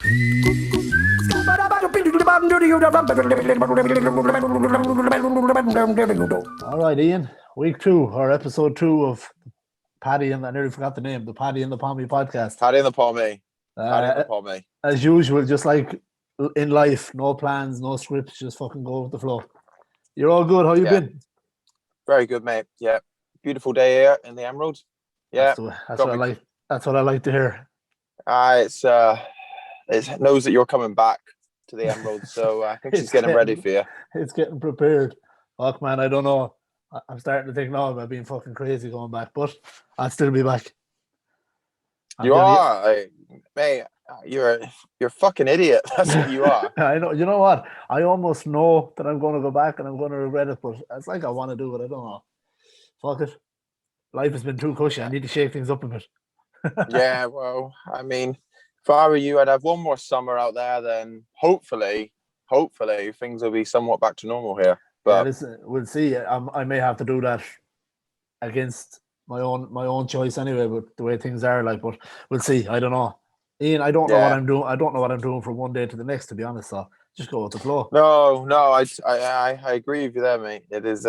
All right, Ian. Week 2 or episode 2 of Paddy and I nearly forgot the name, the Paddy and the Pomee podcast. Paddy and the Pomee. Paddy and Uh, the Pomee. as usual, just like in life, no plans, no scripts, just fucking go with the flow. You're all good. How you been? Very good, mate. Yeah, beautiful day here in the Emerald. Yeah, that's what I like. That's what I like to hear. It knows that you're coming back to the Emerald, so I think she's getting ready for you. It's getting prepared. Fuck, man, I don't know. I'm starting to think now about being fucking crazy going back, but I'll still be back. Mate. You're a fucking idiot. That's what you are. I know. You know what? I almost know that I'm going to go back and I'm going to regret it, but it's like I want to do it. I don't know. Fuck it. Life has been too cushy. I need to shake things up a bit. Yeah, well, I mean, if I were you, I'd have one more summer out there. Then hopefully, things will be somewhat back to normal here. But yeah, listen, we'll see. I may have to do that against my own choice anyway. But the way things are, like, but we'll see. I don't know. Ian, I don't know what I'm doing. I don't know what I'm doing from one day to the next, to be honest. So just go with the flow. No, I agree with you there, mate. It is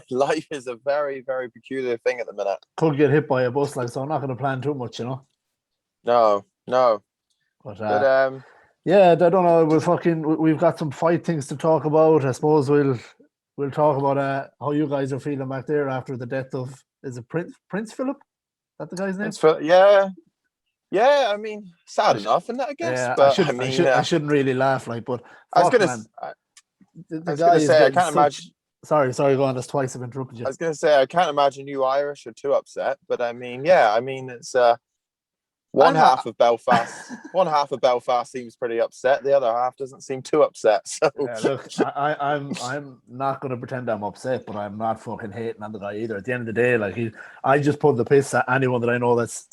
life is a very, very peculiar thing at the minute. Could get hit by a bus, like, so I'm not going to plan too much, you know. No. But yeah, I don't know. We've got some fight things to talk about. I suppose we'll talk about how you guys are feeling back there after the death of, is it Prince Philip? Is that the guy's name? Yeah, I mean, sad enough, isn't it, I guess? Yeah, but I shouldn't really laugh, like, but I was gonna say, I can't imagine. Sorry, go on. That's twice I've interrupted you. I was gonna say, I can't imagine you Irish are too upset, but I mean, it's one half of Belfast seems pretty upset. The other half doesn't seem too upset. So yeah, look, I'm not going to pretend I'm upset, but I'm not fucking hating on the guy either. At the end of the day, like, I just pull the piss at anyone that I know that's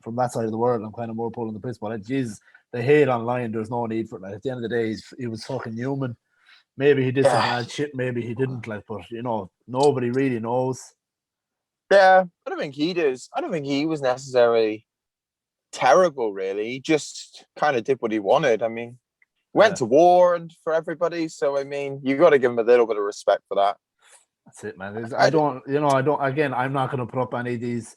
from that side of the world. I'm kind of more pulling the piss, but Jesus, the hate online, there's no need for it. Like, at the end of the day, he was fucking human. Maybe he did some bad shit, maybe he didn't. Like, but nobody really knows. Yeah, I don't think he does. I don't think he was necessarily terrible, really. He just kind of did what he wanted. I mean, went to war and for everybody. So I mean, you got to give him a little bit of respect for that. That's it, man. Again, I'm not going to put up any of these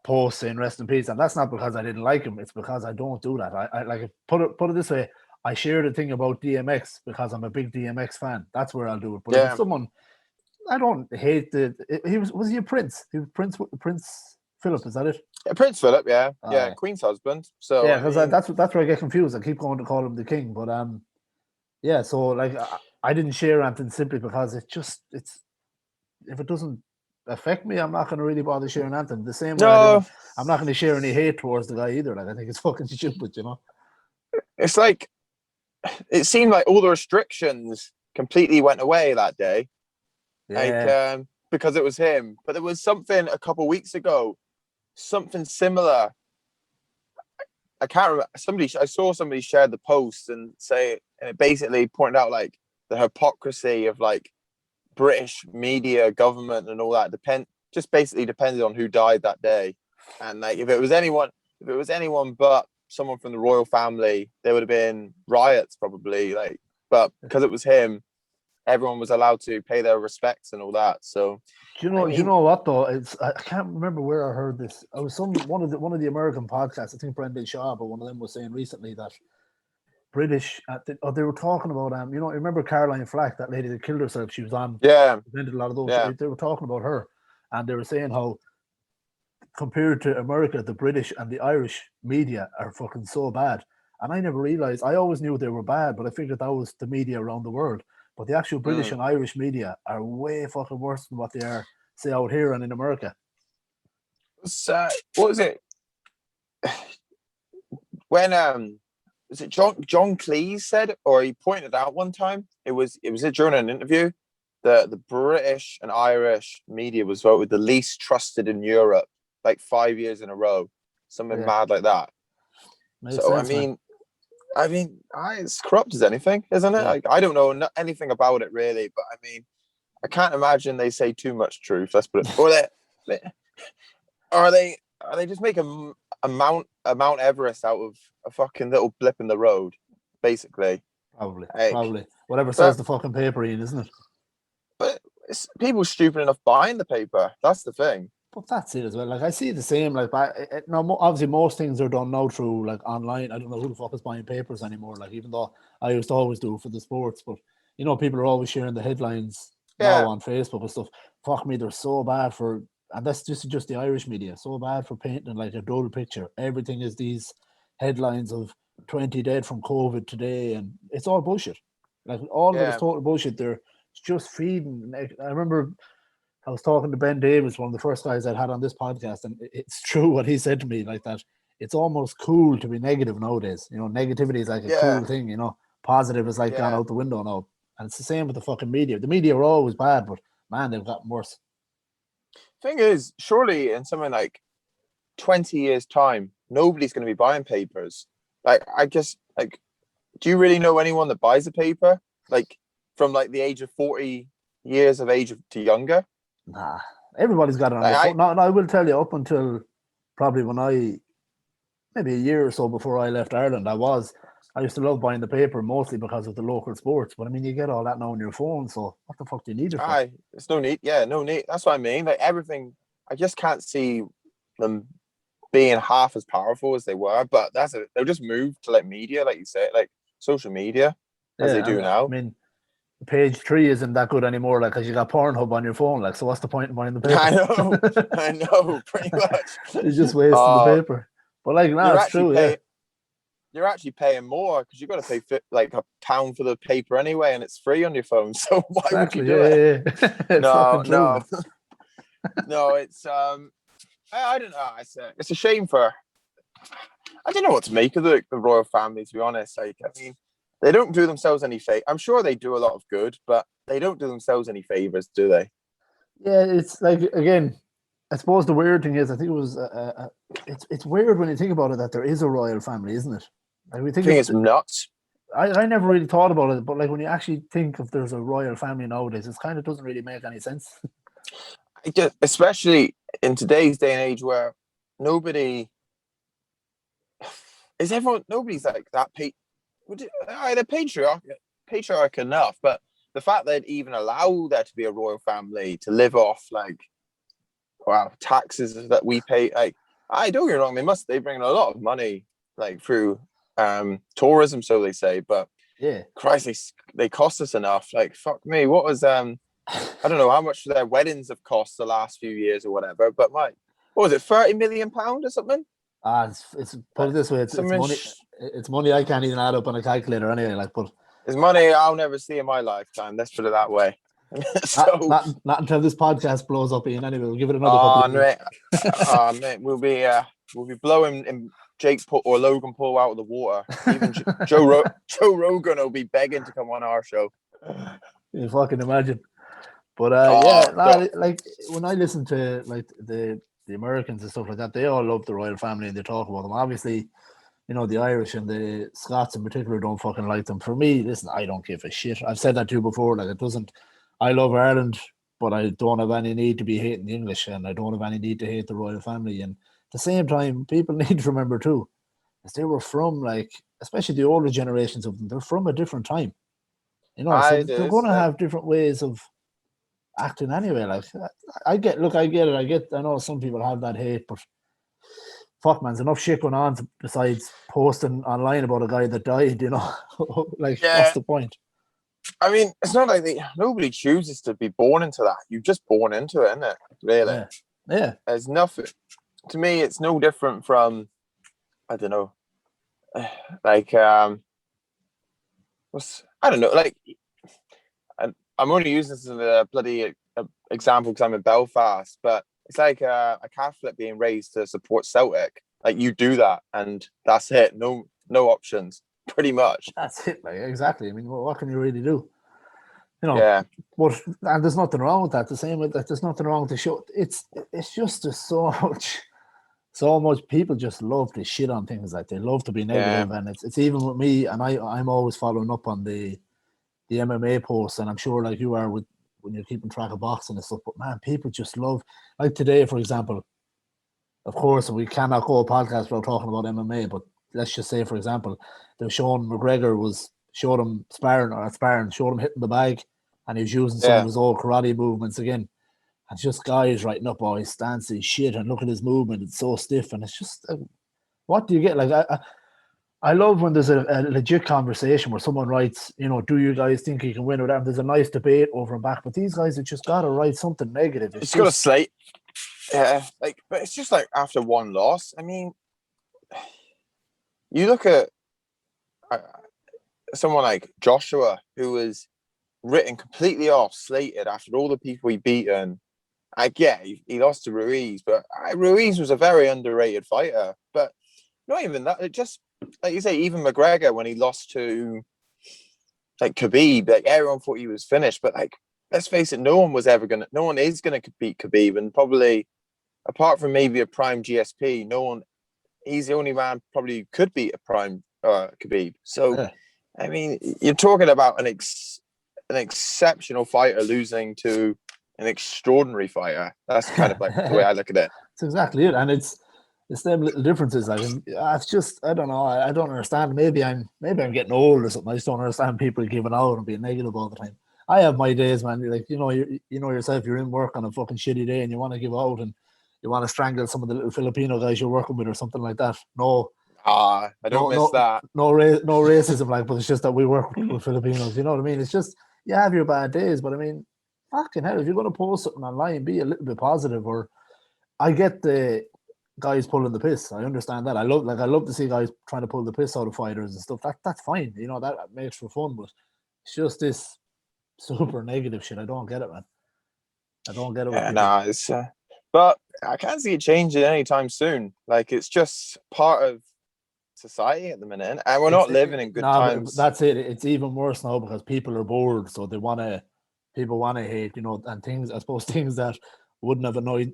posts saying rest in peace, and that's not because I didn't like him. It's because I don't do that. I like put it this way. I share the thing about DMX because I'm a big DMX fan. That's where I'll do it. But if someone, I don't hate was he a prince? He was Prince Philip, is that it? Yeah, Prince Philip, yeah, Queen's husband. So yeah, because that's where I get confused. I keep going to call him the king, but yeah. So like, I didn't share anything simply because it's if it doesn't affect me, I'm not going to really bother sharing anything. The same way I'm not going to share any hate towards the guy either. Like, I think it's fucking stupid, you know. It's like, it seemed like all the restrictions completely went away that day, like because it was him. But there was something a couple of weeks ago, something similar. I can't remember. I saw somebody share the post and it basically pointed out like the hypocrisy of like British media, government, and all that basically depended on who died that day. And like, if it was anyone but someone from the royal family, there would have been riots probably. Like, but because it was him, everyone was allowed to pay their respects and all that. So, you know what though? I can't remember where I heard this. I was one of the American podcasts. I think Brendan Shaw, but one of them was saying recently that British, they were talking about remember Caroline Flack, that lady that killed herself? She was on, presented a lot of those. Yeah. They were talking about her, and they were saying how compared to America, the British and the Irish media are fucking so bad. And I never realized. I always knew they were bad, but I figured that was the media around the world. But the actual British and Irish media are way fucking worse than what they are, say, out here and in America. What was it? When was it John Cleese said, or he pointed out one time? It was during an interview. The British and Irish media was voted the least trusted in Europe, like 5 years in a row, something mad like that. Makes sense, I mean, it's corrupt as anything, isn't it? Yeah. Like, I don't know anything about it really, but I mean, I can't imagine they say too much truth. Let's put it. Or are they just making a Mount Everest out of a fucking little blip in the road, basically. Probably. Whatever but, says the fucking paper, Ian, isn't it? But it's people stupid enough buying the paper. That's the thing. But that's it as well. Like I see the same. Like, no, obviously most things are done now through like online. I don't know who the fuck is buying papers anymore. Like, even though I used to always do it for the sports, but you know, people are always sharing the headlines now on Facebook and stuff. Fuck me, they're so bad for, and that's just the Irish media. So bad for painting like a dull picture. Everything is these headlines of 20 dead from COVID today, and it's all bullshit. Like all of it is total bullshit. They're just feeding. I remember I was talking to Ben Davis, one of the first guys I'd had on this podcast, and it's true what he said to me, like that it's almost cool to be negative nowadays. You know, negativity is like a cool thing, you know. Positive is like gone out the window now. And it's the same with the fucking media. The media are always bad, but man, they've gotten worse. Thing is, surely in something like 20 years' time, nobody's going to be buying papers. Like, I guess, like, do you really know anyone that buys a paper? Like, from like the age of 40 years of age to younger? Nah, everybody's got it on their phone. No, I will tell you, up until probably maybe a year or so before I left Ireland, I used to love buying the paper mostly because of the local sports. But I mean, you get all that now on your phone, so what the fuck do you need it for? It's no need. Yeah, no need. That's what I mean. Like everything, I just can't see them being half as powerful as they were. But they'll just move to like media, like you say, like social media, as they do now. I mean, page 3 isn't that good anymore, like, because you got Pornhub on your phone, like, so what's the point in buying the paper? I know, pretty much. You're just wasting the paper. But like, no, it's true, You're actually paying more because you've got to pay like £1 for the paper anyway, and it's free on your phone. So why would you do it? No, no, it's I don't know. It's a shame for. I don't know what to make of the royal family, to be honest. Like, I mean, they don't do themselves any favor. I'm sure they do a lot of good, but they don't do themselves any favors, do they? Yeah, it's like, again, I suppose the weird thing is, I think it was, it's weird when you think about it that there is a royal family, isn't it? Like, we think it's nuts. I never really thought about it, but like when you actually think of there's a royal family nowadays, it kind of doesn't really make any sense. Especially in today's day and age where nobody's like that. They're patriarch enough, but the fact they'd even allow there to be a royal family to live off like taxes that we pay, like, I don't get me wrong, they bring a lot of money like through tourism, so they say, but yeah, Christ, they cost us enough. Like, fuck me, what was I don't know how much their weddings have cost the last few years or whatever, but what was it, £30 million or something? It's put it this way, it's money. It's money I can't even add up on a calculator anyway. Like, but it's money I'll never see in my lifetime. Let's put it that way. So, not until this podcast blows up, Ian. Anyway, we'll give it another couple of years. Mate, we'll be blowing Jake Paul or Logan Paul out of the water. Even Joe Rogan will be begging to come on our show. You fucking imagine. But like when I listen to like the Americans and stuff like that, they all love the royal family and they talk about them. Obviously, you know, the Irish and the Scots in particular don't fucking like them. For me, listen, I don't give a shit. I've said that to you before. Like, it doesn't. I love Ireland, but I don't have any need to be hating the English, and I don't have any need to hate the royal family. And at the same time, people need to remember too, as they were from, like, especially the older generations of them, they're from a different time. You know, so they're going to have different ways of acting anyway. Like, I get it. I know some people have that hate, but fuck, man, there's enough shit going on besides posting online about a guy that died, you know. Like, what's the point? I mean, it's not like nobody chooses to be born into that. You're just born into it, isn't it? Really? Yeah. There's nothing. To me, it's no different from, I don't know, like, I don't know, like, I'm only using this as a bloody example because I'm in Belfast, but it's like a Catholic being raised to support Celtic. Like, you do that, and that's it. No options. Pretty much. That's it, like, exactly. I mean, what can you really do? You know, but and there's nothing wrong with that. The same with that, there's nothing wrong with the show. It's just so much people just love to shit on things. Like, they love to be negative, and it's even with me. And I'm always following up on the MMA posts, and I'm sure like you are when you're keeping track of boxing and stuff. But man, people just love, like today, for example. of course, we cannot go a podcast without talking about MMA. But let's just say, for example, they were showing McGregor showed him sparring or sparring, showed him hitting the bag, and he was using some of Yeah, his old karate movements again. And it's just guys writing up all his stance, his shit, and look at his movement; it's so stiff, and it's just what do you get? Like I love when there's a legit conversation where someone writes, do you guys think he can win or whatever? There's a nice debate over and back, but these guys have just got to write something negative. it's got a slate. Yeah, but it's just like after one loss. I mean, you look at uh, someone like Joshua, who was written completely off, slated after all the people he beaten. He lost to Ruiz, but Ruiz was a very underrated fighter. But not even that. It just, like you say, even McGregor, when he lost to like Khabib, like everyone thought he was finished. But like, let's face it, no one is gonna beat Khabib, and probably apart from maybe a prime GSP, no one. He's the only man probably who could beat a prime Khabib. So, Yeah. I mean, you're talking about an exceptional fighter losing to an extraordinary fighter. That's kind of like the way I look at it. That's exactly it, and it's them little differences. Like it's just I don't know. I don't understand. Maybe I'm getting old or something. I just don't understand people giving out and being negative all the time. I have my days, man. Like you know yourself. You're in work on a fucking shitty day, and you want to give out and you want to strangle some of the little Filipino guys you're working with or something like that. No, I don't miss that. No racism, like, but it's just that we work with Filipinos. You know what I mean? It's just you have your bad days, but I mean, fucking hell, if you're going to post something online, be a little bit positive. Or I get the guys pulling the piss. I understand that. I love to see guys trying to pull the piss out of fighters and stuff. That's fine. You know that makes for fun, but it's just this super negative shit. I don't get it, man. I don't get it. Yeah, it's. But I can't see it changing anytime soon. Like it's just part of society at the minute, and we're not living in good times. That's it. It's even worse now because people are bored, so people want to hate, and things. I suppose things that wouldn't have annoyed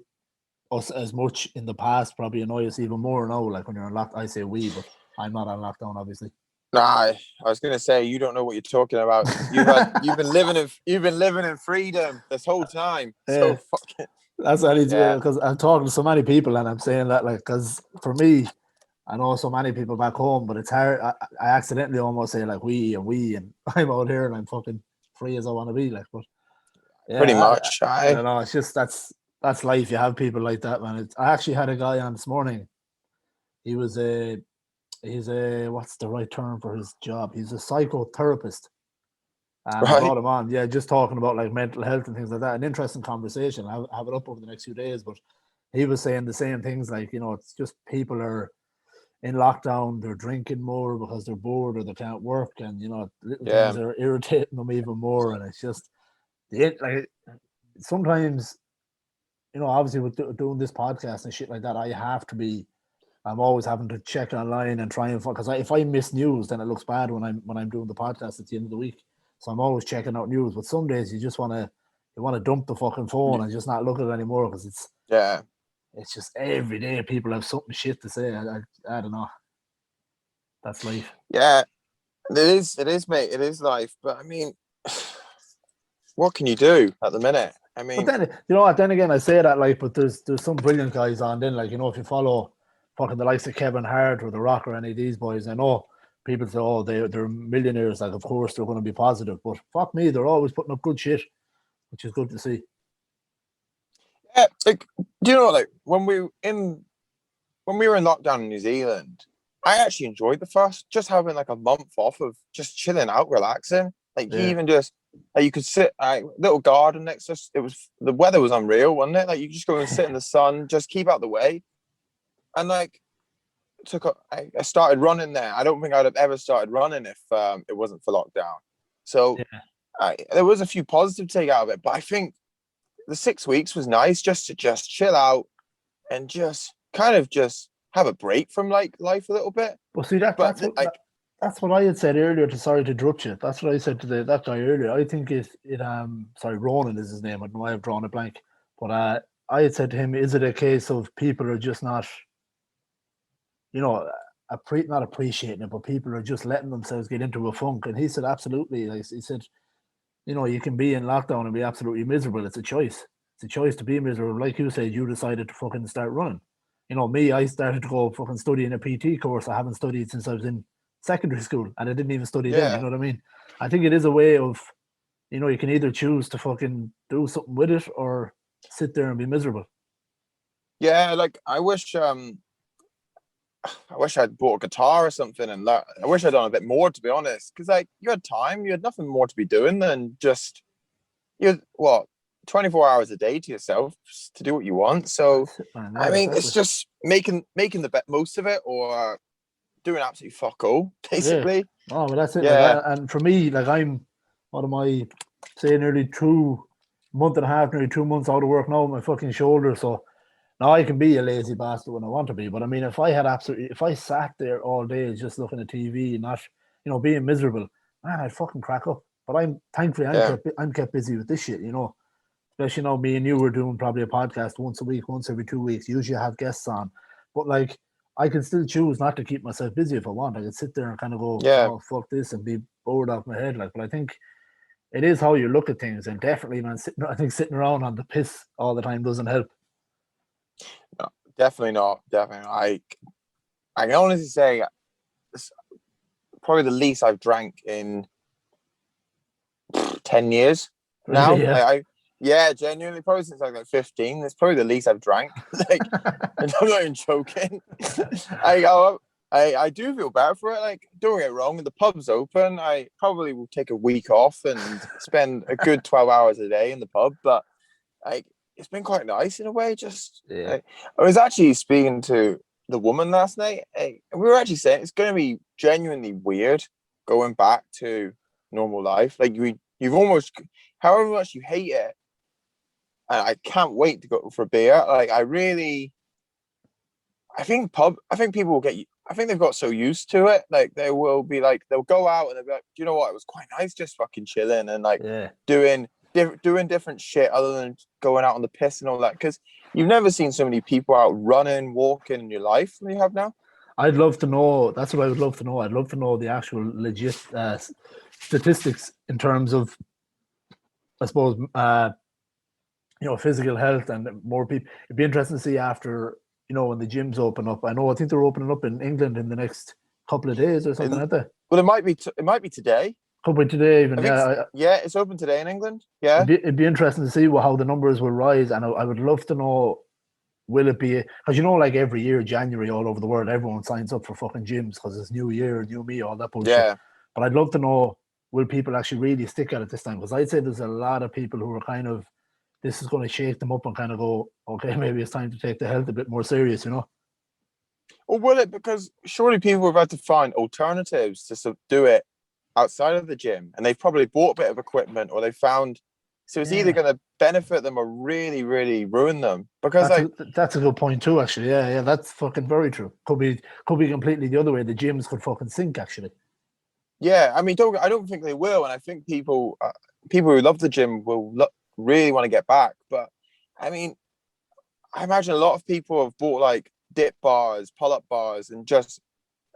us as much in the past probably annoy us even more now. Like when you're on lockdown, I say we, but I'm not on lockdown, obviously. Nah, I was gonna say you don't know what you're talking about. You've been living in freedom this whole time. So fucking. That's what I need to do because I'm talking to so many people and I'm saying that like because for me, I know so many people back home, but it's hard. I accidentally almost say like we, and I'm out here and I'm fucking free as I want to be. Like, but yeah, pretty much. I don't know. It's just that's life. You have people like that, man. I actually had a guy on this morning. He's a what's the right term for his job? He's a psychotherapist. And I brought him on, just talking about like mental health and things like that. An interesting conversation. I'll have it up over the next few days. But he was saying the same things, like it's just people are in lockdown, they're drinking more because they're bored or they can't work, and little things are irritating them even more. And it's just like sometimes, obviously with doing this podcast and shit like that, I'm always having to check online and try and because if I miss news, then it looks bad when I'm doing the podcast at the end of the week. So I'm always checking out news. But some days you just want to dump the fucking phone and just not look at it anymore because it's just every day people have something shit to say. I don't know. That's life. Yeah, it is, mate. It is life. But I mean, what can you do at the minute? I mean, but then, then again, I say that like, but there's some brilliant guys on. Then like, if you follow fucking the likes of Kevin Hart or The Rock or any of these boys, I know people say, oh, they're millionaires. Like, of course they're going to be positive, but fuck me, they're always putting up good shit, which is good to see. Yeah, like, do you know, like when we were in lockdown in New Zealand, I actually enjoyed the first, just having like a month off of just chilling out, relaxing. Like even just like you could sit little garden next to us. The weather was unreal, wasn't it? Like you just go and sit in the sun, just keep out the way. And like I started running there. I don't think I'd have ever started running if it wasn't for lockdown. So there was a few positives to take out of it, but I think the 6 weeks was nice just to chill out and just kind of just have a break from like life a little bit. Well, see that's what I had said earlier. Sorry to interrupt you. That's what I said to that guy earlier. I think sorry, Ronan is his name. I know I have drawn a blank, but I had said to him, is it a case of people are just not, not appreciating it, but people are just letting themselves get into a funk? And he said, absolutely. Like he said, you can be in lockdown and be absolutely miserable. It's a choice. It's a choice to be miserable. Like you said, you decided to fucking start running. You know, me, I started to go fucking studying a PT course. I haven't studied since I was in secondary school, and I didn't even study then. You Yeah. know what I mean? I think it is a way of, you know, you can either choose to fucking do something with it or sit there and be miserable. Yeah, like I wish I'd bought a guitar or something and that. I wish I'd done a bit more, to be honest, because like you had time, you had nothing more to be doing than just you had, what 24 hours a day to yourself to do what you want. So That's it, man. I Yeah, mean, it's exactly. just making the most of it or doing absolutely fuck all, Yeah. basically. Oh, but that's it. Like, Yeah, and for me, like, what am I saying? Nearly month and a half, nearly 2 months out of work now with my fucking shoulder. So now I can be a lazy bastard when I want to be. But I mean, if I sat there all day just looking at TV and not, you know, being miserable, man, I'd fucking crack up. But thankfully yeah, I'm kept busy with this shit, you know. Especially now, me and you were doing probably a podcast once a week, once every 2 weeks. Usually I have guests on, but like I can still choose not to keep myself busy if I want. I can sit there and kind of go, yeah. oh fuck this, and be bored off my head. Like, but I think it is how you look at things, and definitely, man, I think sitting around on the piss all the time doesn't help. No, definitely not. Definitely not. I can honestly say it's probably the least I've drank in 10 years Really, now. yeah. Yeah, genuinely, probably since I was like 15. It's probably the least I've drank. Like, and I'm not even joking. I do feel bad for it. Like, don't get me wrong, the pub's open. I probably will take a week off and spend a good 12 hours a day in the pub. But like, it's been quite nice in a way. Just Yeah. I was actually speaking to the woman last night. And we were actually saying it's going to be genuinely weird going back to normal life. Like you've almost, however much you hate it, and I can't wait to go for a beer. Like I think people will I think they've got so used to it. Like they will be like, they'll go out and they'll be like, do you know what? It was quite nice just fucking chilling and like Yeah. doing different shit other than going out on the piss and all that. Because you've never seen so many people out running, walking in your life than you have now. I'd love to know. That's what I would love to know. I'd love to know the actual legit statistics in terms of, I suppose, you know, physical health and more people. It'd be interesting to see after, you know, when the gyms open up. I think they're opening up in England in the next couple of days or something like that. Well, it might be today. Could be today even. I think Yeah, yeah, it's open today in England. Yeah, it'd be interesting to see how the numbers will rise, and I would love to know. Will it be because you know, like every year, January all over the world, everyone signs up for fucking gyms because it's new year, new me, all that bullshit. yeah. But I'd love to know, will people actually really stick at it this time? Because I'd say there's a lot of people who are kind of, this is going to shake them up and kind of go, okay, maybe it's time to take the health a bit more serious, you know? Or will it? Because surely people have had to find alternatives to do it outside of the gym, and they've probably bought a bit of equipment, or they found. So it's either Yeah, going to benefit them or really, really ruin them. Because that's a good point too. Actually, yeah, that's fucking very true. Could be completely the other way. The gyms could fucking sink. Actually, yeah, I mean, I don't think they will, and I think people who love the gym will really want to get back. But I mean, I imagine a lot of people have bought like dip bars, pull-up bars, and just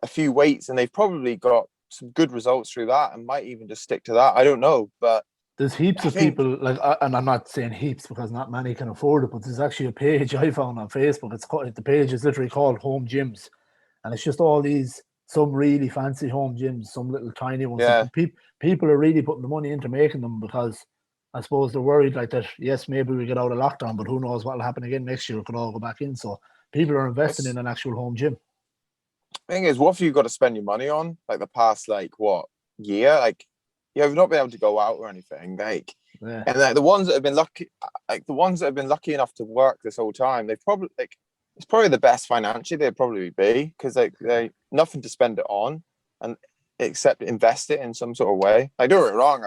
a few weights, and they've probably got some good results through that, and might even just stick to that. I don't know, but there's heaps I of think people like, and I'm not saying heaps because not many can afford it, but there's actually a page I found on Facebook. The page is literally called Home Gyms, and it's just all these some really fancy home gyms, some little tiny ones. yeah, People are really putting the money into making them because I suppose they're worried like that. Yes, maybe we get out of lockdown, but who knows what will happen again next year? It could all go back in. So people are investing in it's an actual home gym. thing is, what have you got to spend your money on? Like the past, like what year? Like you've not been able to go out or anything. Like, Yeah, and like the ones that have been lucky, like the ones that have been lucky enough to work this whole time, they've probably like it's probably the best financially they'd probably be because they nothing to spend it on, and except invest it in some sort of way. Like, don't get me wrong,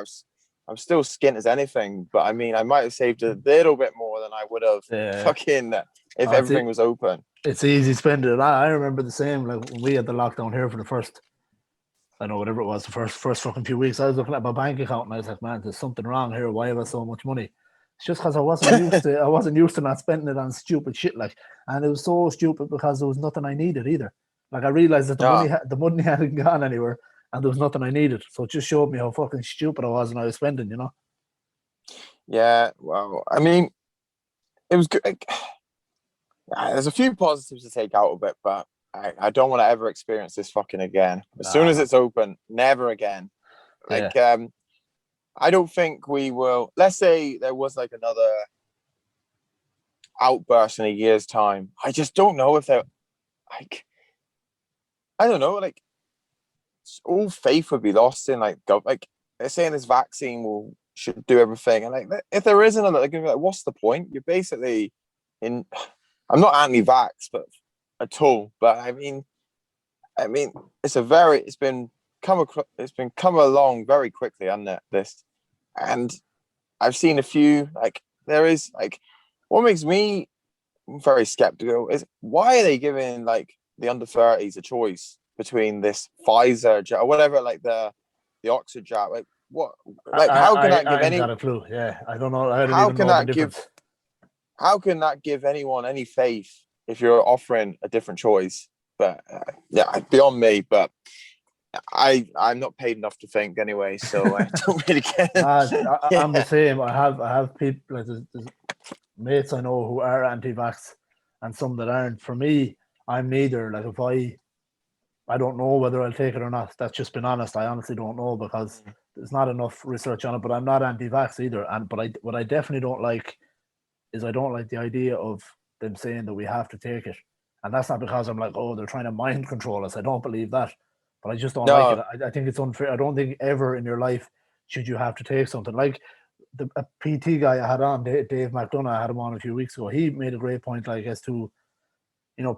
I'm still skint as anything, but I mean, I might have saved a little bit more than I would have yeah. fucking if That's everything it. was open. It's easy spending it. I remember the same. Like when we had the lockdown here for the first, I know whatever it was, the first fucking few weeks. I was looking at my bank account and I was like, man, there's something wrong here. Why have I so much money? It's just because I wasn't used to not spending it on stupid shit. Like, and it was so stupid because there was nothing I needed either. Like I realized that No, the money hadn't gone anywhere, and there was nothing I needed. So it just showed me how fucking stupid I was when I was spending. You know? yeah, well, I mean, it was good. Like, There's a few positives to take out of it, but I don't want to ever experience this fucking again. As soon as Nah, it's open, never again. yeah. Like, I don't think we will. Let's say there was like another outburst in a year's time. I just don't know if they're like, I don't know, like all faith would be lost in like they're saying this vaccine will should do everything, and like if there isn't, like what's the point? You're basically in. I'm not anti-vax, but at all. But I mean, it's been come along very quickly, hasn't it? This, and I've seen a few like there is like what makes me very skeptical is why are they giving like the under 30s a choice between this Pfizer jab or whatever, like the Oxford jab, like what, like how can that give I ain't any, got a clue. Yeah, I don't know. I don't how even can know the that give, difference. how can that give anyone any faith if you're offering a different choice? But yeah, beyond me. But I'm not paid enough to think anyway, so I don't really get it. I'm the Yeah. same. I have people like there's mates I know who are anti-vax, and some that aren't. For me, I'm neither. Like if I don't know whether I'll take it or not. That's just been honest. I honestly don't know because there's not enough research on it. But I'm not anti-vax either. And but what I definitely don't like is I don't like the idea of them saying that we have to take it. And that's not because I'm like, oh, they're trying to mind control us. I don't believe that. But I just don't like it. No. I think it's unfair. I don't think ever in your life should you have to take something. Like a PT guy I had on, Dave McDonough, I had him on a few weeks ago. He made a great point, like, as to,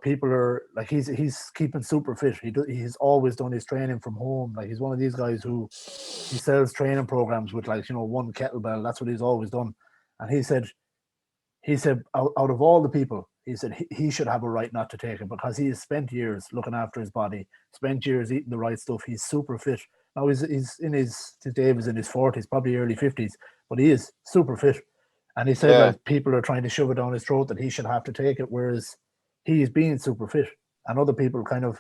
people are like, he's keeping super fit. He's always done his training from home. Like, he's one of these guys who he sells training programs with, like, one kettlebell. That's what he's always done. And he said out of all the people, he said he should have a right not to take it because he has spent years looking after his body, spent years eating the right stuff. He's super fit. Now he's in Dave is in his 40s, probably early 50s, but he is super fit. And he said, Yeah. like, people are trying to shove it down his throat that he should have to take it, whereas he's being super fit. And other people kind of,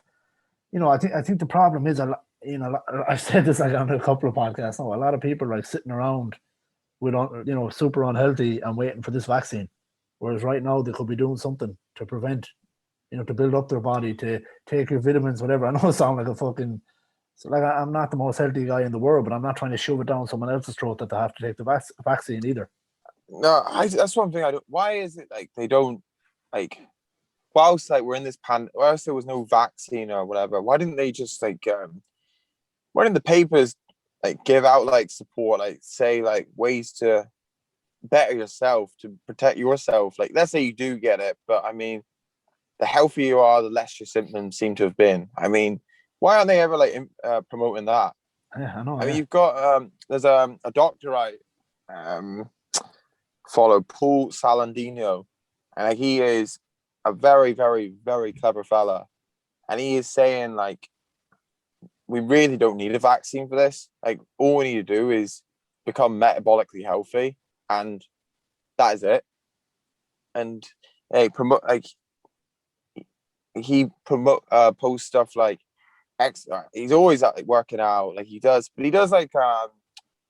I think the problem is, I've said this like on a couple of podcasts now, a lot of people are like sitting around with, super unhealthy and waiting for this vaccine. Whereas right now they could be doing something to prevent, to build up their body, to take your vitamins, whatever. I know I sound like a fucking, so like I'm not the most healthy guy in the world, but I'm not trying to shove it down someone else's throat that they have to take the vaccine either. No, that's one thing I don't. Why is it like they don't like? Whilst like we're in this whilst there was no vaccine or whatever, why didn't they just like why didn't the papers like give out like support, like say like ways to better yourself, to protect yourself? Like let's say you do get it, but I mean, the healthier you are, the less your symptoms seem to have been. I mean, why aren't they ever like promoting that? Yeah, I know. I mean, Yeah, you've got there's a doctor I um follow, Paul Salandino, and like, he is a very, very, very clever fella, and he is saying like we really don't need a vaccine for this. Like all we need to do is become metabolically healthy, and that is it. And promote like he promote post stuff like he's always like working out, like he does, but he does like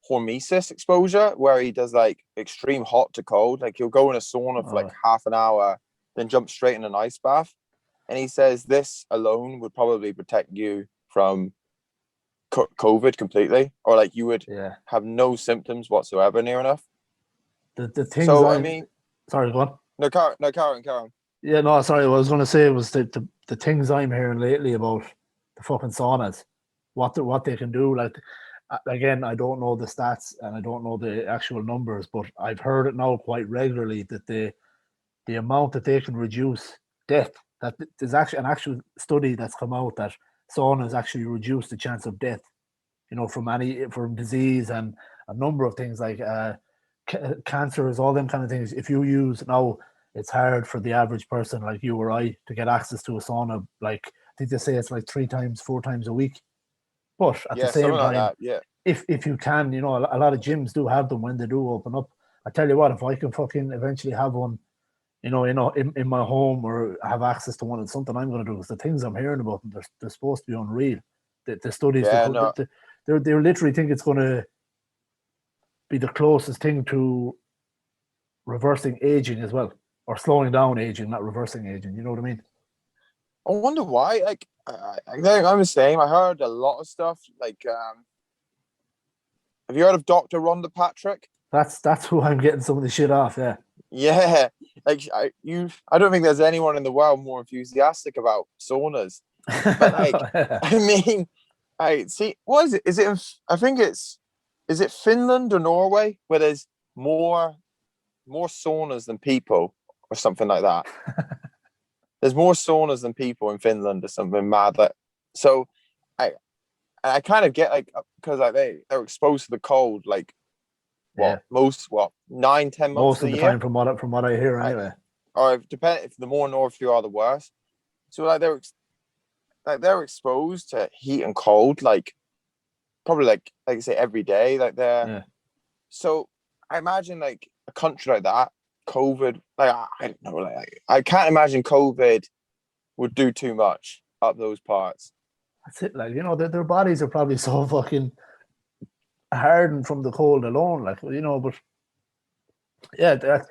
hormesis exposure where he does like extreme hot to cold. Like he'll go in a sauna for like half an hour, then jump straight in an ice bath. And he says this alone would probably protect you from COVID completely, or like you would yeah. have no symptoms whatsoever near enough. The things So I I'm mean, sorry, go on. Karen. Yeah, no, sorry. What I was going to say was the things I'm hearing lately about the fucking saunas, what they can do. Like, again, I don't know the stats and I don't know the actual numbers, but I've heard it now quite regularly that the amount that they can reduce death. That there's actually an actual study that's come out that saunas actually reduce the chance of death. From disease and a number of things like cancers, all them kind of things. If you use now, it's hard for the average person like you or I to get access to a sauna. Like, I think they say it's like 3 times, 4 times a week. But at the Yeah, same something like time, that. Yeah, if you can, a lot of gyms do have them when they do open up. I tell you what, if I can fucking eventually have one, in my home or have access to one, it's something I'm going to do. Because the things I'm hearing about them, they're supposed to be unreal. The studies yeah, no, they literally think it's going to be the closest thing to reversing aging as well. or slowing down aging, not reversing aging. You know what I mean? I wonder why. Like, I think I'm the same. I heard a lot of stuff. Like, have you heard of Dr. Rhonda Patrick? That's who I'm getting some of the shit off. Yeah. Yeah. Like, I don't think there's anyone in the world more enthusiastic about saunas. But like, I mean, I see. What is it? Is it? I think it's. Is it Finland or Norway where there's more saunas than people, or something like that? There's more saunas than people in Finland, or something mad. Like, so, I kind of get like, because like they're exposed to the cold like Yeah. 9-10 months Most of of the the year. time, from what I hear, anyway. Or if the more north you are, the worse. So like they're exposed to heat and cold like probably like I say every day. Like they're Yeah. So I imagine like a country like that, COVID, like I don't know, like I can't imagine COVID would do too much up those parts. That's it. Like, you know, their bodies are probably so fucking hardened from the cold alone. Like, you know, but yeah,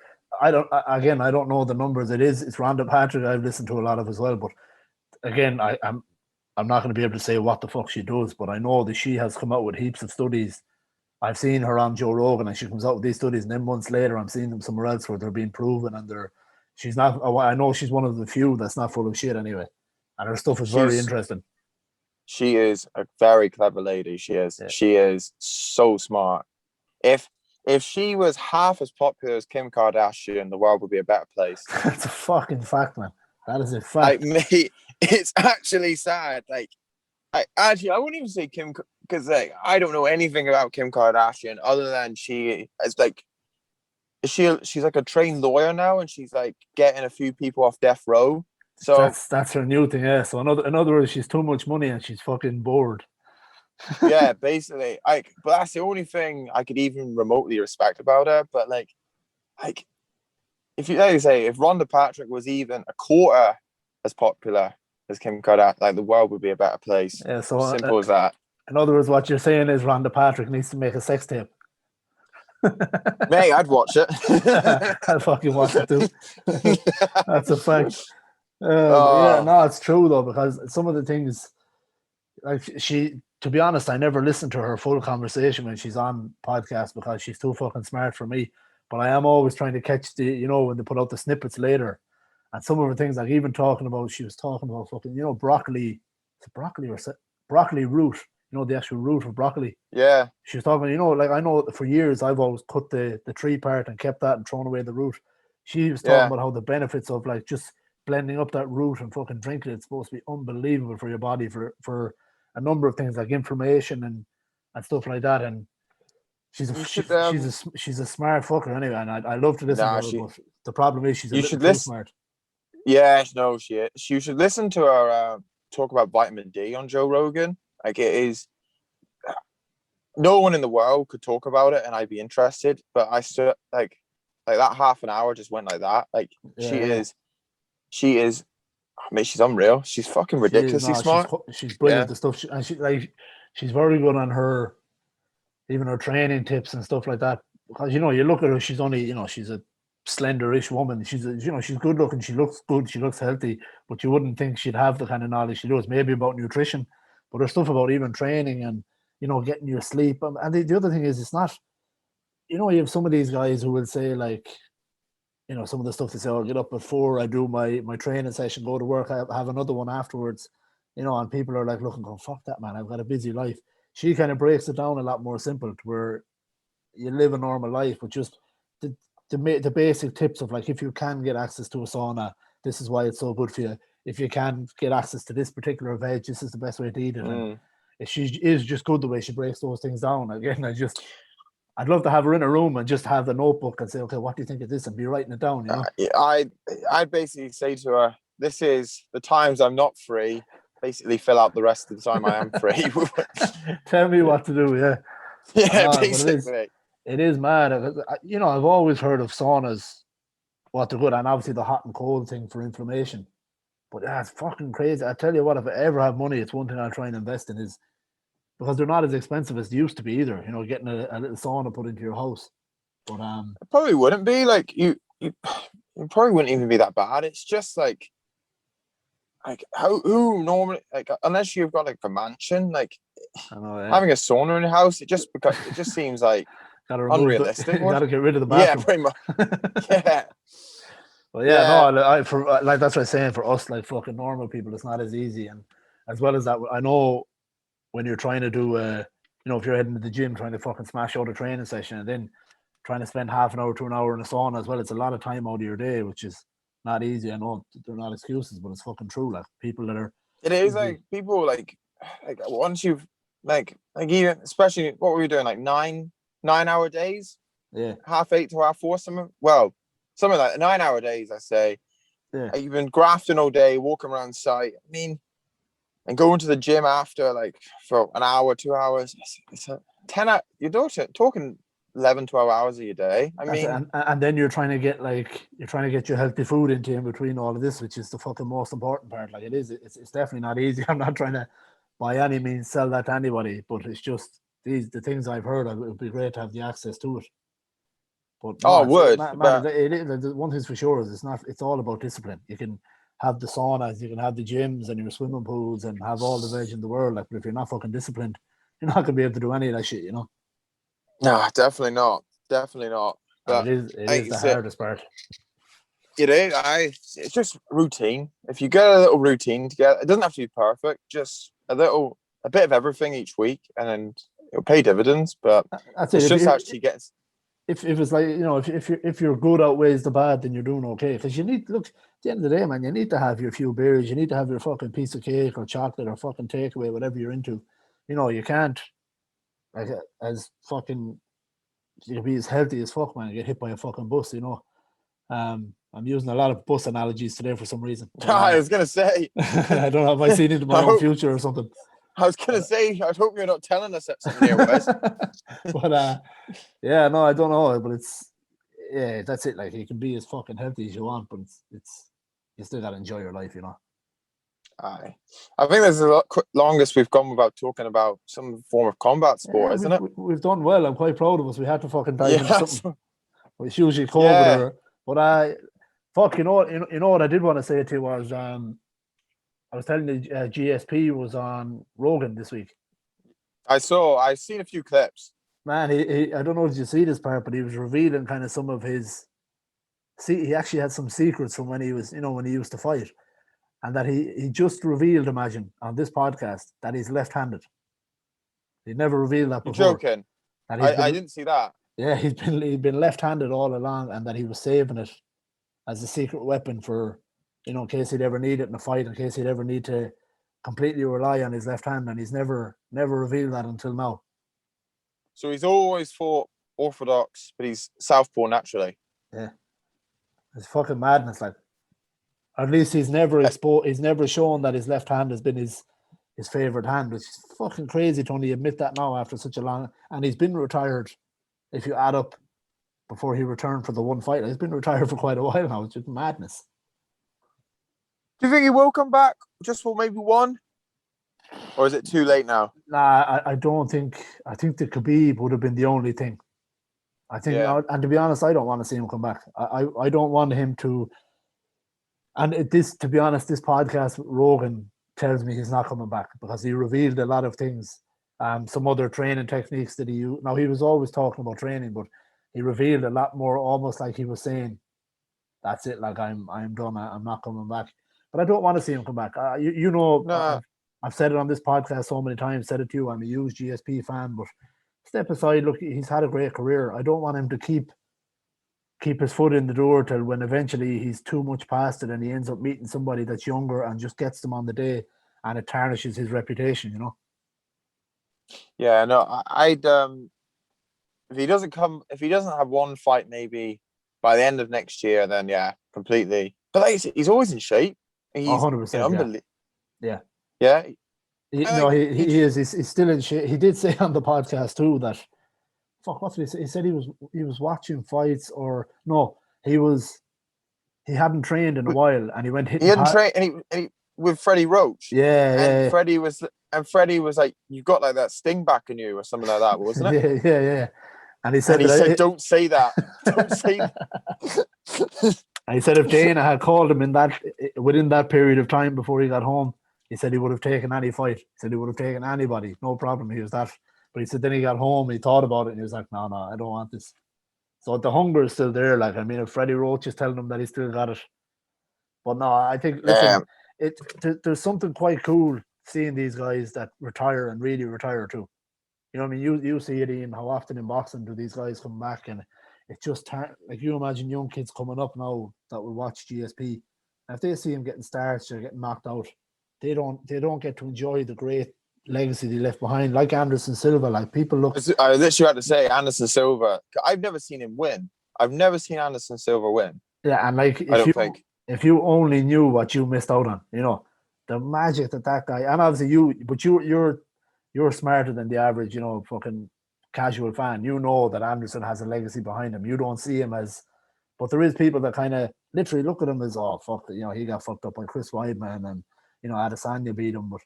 I don't know the numbers. It's Rhonda Patrick I've listened to a lot of as well. But again, I'm not going to be able to say what the fuck she does, but I know that she has come out with heaps of studies. I've seen her on Joe Rogan, and she comes out with these studies, and then months later, I'm seeing them somewhere else where they're being proven, and she's not. I know she's one of the few that's not full of shit anyway, and her stuff is very interesting. She is a very clever lady. She is. Yeah. She is so smart. If she was half as popular as Kim Kardashian, the world would be a better place. That's a fucking fact, man. That is a fact. Like, mate, it's actually sad. Like, I wouldn't even say Kim, because like I don't know anything about Kim Kardashian other than she is like, she's like a trained lawyer now, and she's like getting a few people off death row. So that's her new thing, yeah. So in other words, she's too much money and she's fucking bored. Yeah, basically. But that's the only thing I could even remotely respect about her. But like if you say if Rhonda Patrick was even a quarter as popular as Kim Kardashian, like the world would be a better place. Yeah, so simple as that. In other words, what you're saying is Rhonda Patrick needs to make a sex tape. Mate, I'd watch it. I'd fucking watch it too. That's a fact. Yeah, no, it's true though, because some of the things, like to be honest, I never listen to her full conversation when she's on podcasts because she's too fucking smart for me. But I am always trying to catch when they put out the snippets later, and some of the things like even she was talking about fucking, broccoli. Is it broccoli or broccoli root? The actual root of broccoli. Yeah. She was talking, like I know for years I've always cut the tree part and kept that and thrown away the root. She was talking about how the benefits of like just blending up that root and fucking drinking it's supposed to be unbelievable for your body for a number of things like inflammation and stuff like that. And she's a smart fucker anyway, and I love to listen to her. But the problem is she's a little too smart. Yeah, no, she is. You should listen to her talk about vitamin D on Joe Rogan. Like, it is, no one in the world could talk about it and I'd be interested, but I still like that half an hour just went like that. Like, she is, I mean, she's unreal. She's fucking ridiculously smart. She's brilliant. The stuff she's very good on her, even her training tips and stuff like that. Because you look at her, she's only she's a slender-ish woman. She's she's good looking. She looks good. She looks healthy, but you wouldn't think she'd have the kind of knowledge she does. Maybe about nutrition. But there's stuff about even training and, getting your sleep. And the other thing is, it's not, you have some of these guys who will say, like, some of the stuff they say, I'll get up at 4, I do my training session, go to work, I have another one afterwards, and people are like looking, going, fuck that, man, I've got a busy life. She kind of breaks it down a lot more simple to where you live a normal life, but just the basic tips of, like, if you can get access to a sauna, this is why it's so good for you. If you can get access to this particular veg, this is the best way to eat it. And she is just good the way she breaks those things down. Again, I'd love to have her in a room and just have a notebook and say, okay, what do you think of this? And be writing it down, I'd basically say to her, this is the times I'm not free. Basically fill out the rest of the time I am free. Tell me what to do, yeah. Yeah, basically. It is mad. I've always heard of saunas, what they're good, and obviously the hot and cold thing for inflammation. But it's fucking crazy. I tell you what, if I ever have money, it's one thing I'll try and invest in, is because they're not as expensive as they used to be either. Getting a little sauna put into your house. But it probably wouldn't be like you it probably wouldn't even be that bad. It's just like who normally, like, unless you've got like a mansion, like I know, yeah. having a sauna in your house, it just seems like unrealistic. Gotta get rid of the Yeah, bathroom. pretty much. Yeah. Well, yeah, no, like that's what I'm saying. For us, like fucking normal people, it's not as easy. And as well as that, I know when you're trying to do, if you're heading to the gym trying to fucking smash out a training session and then trying to spend half an hour to an hour in a sauna as well, it's a lot of time out of your day, which is not easy. I know they're not excuses, but it's fucking true. Like people that are, it is like people like once you've like even especially what were we doing, like 9 hour days, yeah, 8:30 to 4:30, something like 9 hour days, I say. Yeah, You've been grafting all day, walking around site. I mean, and going to the gym after like for an hour, 2 hours. It's a 10 hour. You're talking 11, 12 hours of your day. I mean, and then you're trying to get your healthy food into in between all of this, which is the fucking most important part. Like it's definitely not easy. I'm not trying to by any means sell that to anybody, but it's just the things I've heard. It would be great to have the access to it. But no, it is, one thing's for sure is it's all about discipline. You can have the saunas, you can have the gyms and your swimming pools and have all the veg in the world. Like, but if you're not fucking disciplined, you're not gonna be able to do any of that shit, No, definitely not. Definitely not. But it is the hardest part. It is. It's just routine. If you get a little routine together, it doesn't have to be perfect. Just a bit of everything each week, and then it'll pay dividends. But it's just actually gets. If it's like, if your good outweighs the bad, then you're doing okay. Because you need, look, at the end of the day, man, you need to have your few beers. You need to have your fucking piece of cake or chocolate or fucking takeaway, whatever you're into. You can't, like, as fucking, you be as healthy as fuck, man, and get hit by a fucking bus, I'm using a lot of bus analogies today for some reason. But, I was going to say. I don't know if I seen into my own future or something. I was going to say, I hope you're not telling us that something here, Wes. But, yeah, no, I don't know. But that's it. Like, you can be as fucking healthy as you want, but it's you still got to enjoy your life, Aye. I think there's the longest we've gone without talking about some form of combat sport, isn't it? We've done well. I'm quite proud of us. We had to fucking dive into something. It's usually COVID but fuck, you know what I did want to say to you was I was telling you GSP was on Rogan this week. I've seen a few clips. Man, he I don't know if you see this part, but he was revealing kind of some of his. See, he actually had some secrets from when he was, when he used to fight, and that he just revealed, imagine, on this podcast that he's left-handed. He never revealed that before. You're joking? I didn't see that. Yeah, he'd been left-handed all along, and that he was saving it as a secret weapon for, in case he'd ever need it in a fight, in case he'd ever need to completely rely on his left hand, and he's never revealed that until now. So he's always fought orthodox, but he's southpaw naturally. Yeah, it's fucking madness. Like, at least he's never he's never shown that his left hand has been his favorite hand, which is fucking crazy to only admit that now after such a long. And he's been retired. If you add up before he returned for the one fight, he's been retired for quite a while now. It's just madness. Do you think he will come back just for maybe one? Or is it too late now? Nah, I don't think. I think the Khabib would have been the only thing. I think, and to be honest, I don't want to see him come back. I don't want him to. And to be honest, this podcast with Rogan tells me he's not coming back because he revealed a lot of things, some other training techniques that he used. Now, he was always talking about training, but he revealed a lot more, almost like he was saying, "That's it. Like I'm done. I'm not coming back." But I don't want to see him come back. I've said it on this podcast so many times. Said it to you. I'm a huge GSP fan, but step aside. Look, he's had a great career. I don't want him to keep his foot in the door till when eventually he's too much past it and he ends up meeting somebody that's younger and just gets them on the day, and it tarnishes his reputation. Yeah, no, I'd if he doesn't have one fight maybe by the end of next year, then yeah, completely. But he's always in shape. He's 100%. unbelievable. Yeah. Yeah. He is. He's still in shape. He did say on the podcast too that, fuck, what did he say? He said he was watching fights, or no, he hadn't trained in a while, and he went hitting. He hadn't trained, and he with Freddie Roach. Yeah. Freddie was like, "You've got like that sting back in you," or something like that, wasn't it? Yeah. And he said, "Don't say that. Don't say that." And he said if Dana had called him within that period of time before he got home, he said he would have taken any fight. He said he would have taken anybody, no problem. He was that. But he said then he got home, he thought about it, and he was like, no, I don't want this. So the hunger is still there. Like, I mean, if Freddie Roach is telling him that he still got it. But no, I think, listen, there's something quite cool seeing these guys that retire and really retire too. You know what I mean? You see it, Ian, how often in boxing do these guys come back, and it just like you imagine young kids coming up now that will watch GSP, and if they see him getting starched or getting knocked out, they don't get to enjoy the great legacy they left behind, like Anderson Silva. Like, people look. I literally had to say Anderson Silva. I've never seen him win. I've never seen Anderson Silva win. Yeah, and like if you only knew what you missed out on, you know, the magic that guy, and obviously you're smarter than the average, you know, fucking casual fan. You know that Anderson has a legacy behind him. You don't see him as, but there is people that kind of literally look at him as, oh fuck, you know, he got fucked up by Chris Weidman, and you know, Adesanya beat him, but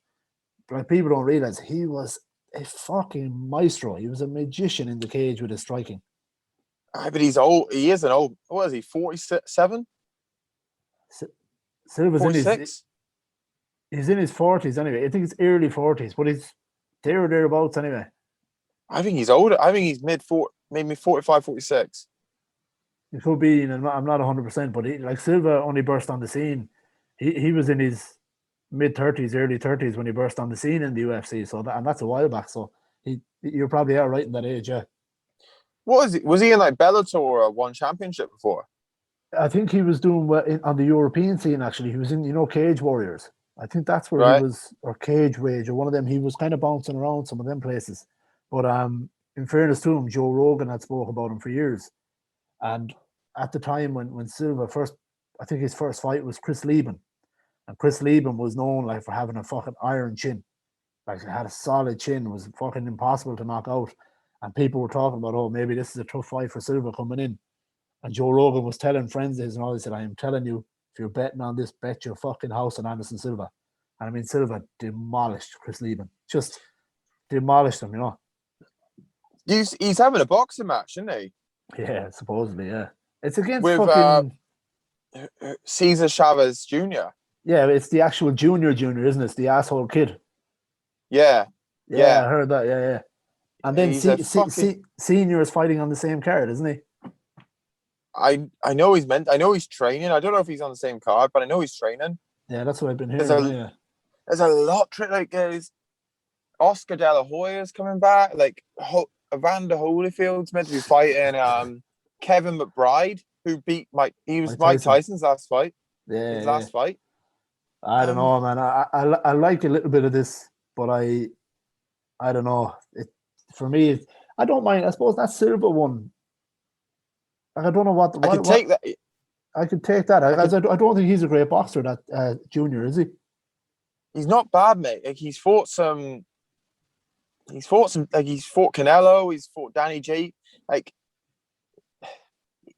like, people don't realize he was a fucking maestro. He was a magician in the cage with his striking. But he's old. He is an old. What is he? 47. Silva's he's in his 40s anyway. I think it's early 40s, but he's there or thereabouts anyway. I think he's older. I think he's maybe 45, 46. It could be, and I'm not 100%, but like Silva only burst on the scene. He was in his mid-30s, early 30s when he burst on the scene in the UFC. So that's a while back. So you're probably right in that age, yeah. What was he? Was he in like Bellator or One Championship before? I think he was doing well on the European scene, actually. He was in, you know, Cage Warriors. I think that's where he was, or Cage Rage, or one of them. He was kind of bouncing around some of them places. But in fairness to him, Joe Rogan had spoke about him for years. And at the time when Silva I think his first fight was Chris Lieben. And Chris Lieben was known like for having a fucking iron chin. Like, he had a solid chin. It was fucking impossible to knock out. And people were talking about, oh, maybe this is a tough fight for Silva coming in. And Joe Rogan was telling friends of his, and all, he said, I am telling you, if you're betting on this, bet your fucking house on Anderson Silva. And I mean, Silva demolished Chris Lieben. Just demolished him, you know. He's having a boxing match, isn't he? Yeah, supposedly, yeah. It's against with fucking Cesar Chavez Jr. Yeah, it's the actual junior, isn't it? It's the asshole kid. Yeah. I heard that. Yeah. And then Senior is fighting on the same card, isn't he? I know he's training. I don't know if he's on the same card, but I know he's training. Yeah, that's what I've been hearing. There's a lot. Like, Oscar De La Hoya's coming back. Like, Evander Holyfield's meant to be fighting Kevin McBride, who beat Mike Tyson's last fight. Yeah, his last fight. I don't know, man. I like a little bit of this, but I don't know. For me, I don't mind. I suppose that Silva one. Like, I don't know what. I could take that. I could take that. I don't think he's a great boxer. That Junior, is he? He's not bad, mate. Like, he's fought Canelo. He's fought Danny J. Like,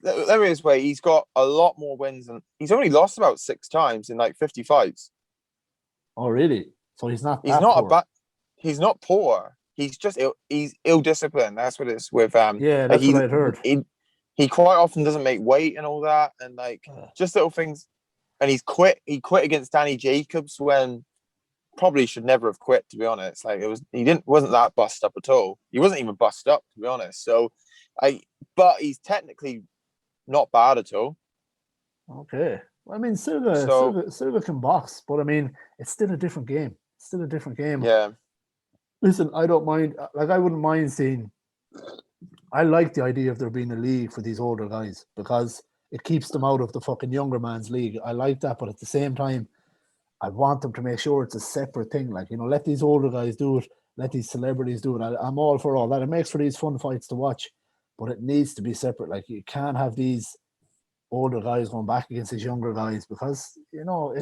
let me this way. He's got a lot more wins, and he's only lost about 6 times in like 50 fights. Oh, really? So he's not. He's not poor. He's just he's ill-disciplined. That's what it's with. Yeah, that's what I'd heard. He quite often doesn't make weight and all that, and like just little things. And he's quit. He quit against Danny Jacobs when probably should never have quit. To be honest, like wasn't that bust up at all. He wasn't even bust up, to be honest. So, but he's technically not bad at all. Okay. Well, I mean, Silva can box, but I mean, it's still a different game. Yeah. Listen, I don't mind. Like, I wouldn't mind seeing. I like the idea of there being a league for these older guys because it keeps them out of the fucking younger man's league. I like that, but at the same time, I want them to make sure it's a separate thing. Like, you know, let these older guys do it. Let these celebrities do it. I'm all for all that. It makes for these fun fights to watch, but it needs to be separate. Like, you can't have these older guys going back against these younger guys because, you know,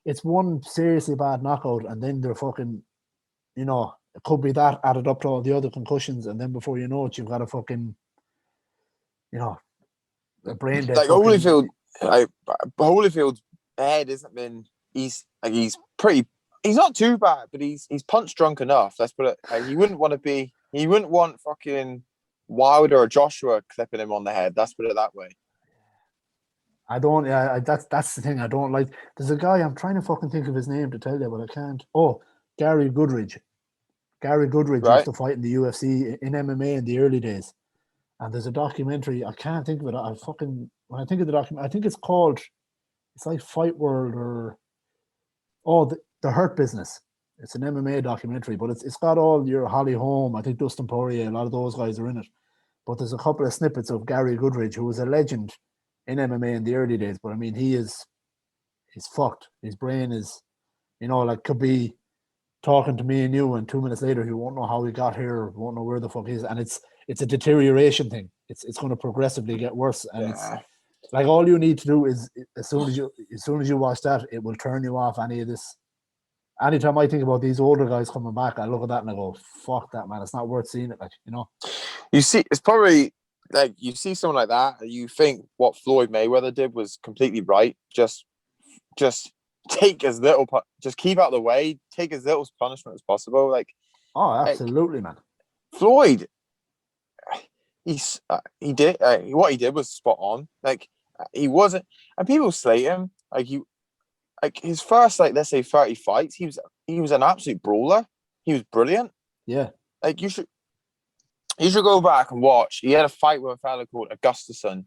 it's one seriously bad knockout and then they're fucking, you know, it could be that added up to all the other concussions, and then before you know it, you've got a fucking, you know, a brain dead. Like Holyfield's head hasn't been. He's not too bad, but he's punch drunk enough. Let's put it. Like, he wouldn't want fucking Wilder or Joshua clipping him on the head. Let's put it that way. I don't. Yeah, that's the thing. I don't like. There's a guy. I'm trying to fucking think of his name to tell you, but I can't. Oh, Gary Goodridge. Gary Goodridge used right? to fight in the UFC in MMA in the early days. And there's a documentary. I can't think of it. I fucking when I think of the document, I think it's called. It's like Fight World or the Hurt Business. It's an MMA documentary, but it's got all your Holly Holm. I think Dustin Poirier. A lot of those guys are in it. But there's a couple of snippets of Gary Goodridge, who was a legend in MMA in the early days. But I mean, he's fucked. His brain is, like could be talking to me and you, and 2 minutes later he won't know how he got here, won't know where the fuck he is, and it's a deterioration thing. It's going to progressively get worse, and it's Yeah. like all you need to do is as soon as you watch that, it will turn you off any of this. Anytime I think about these older guys coming back, I look at that and I go, "Fuck that, man! It's not worth seeing it." You see, it's probably like you see someone like that, and you think what Floyd Mayweather did was completely right. Just take as little, just keep out of the way, take as little punishment as possible. Oh, Like absolutely, man. Floyd, he did what he did was spot on. Like he wasn't, and people slate him. Like his first, like, let's say 30 fights, he was an absolute brawler. He was brilliant. Yeah, Like you should go back and watch. He had a fight with a fella called Augustuson,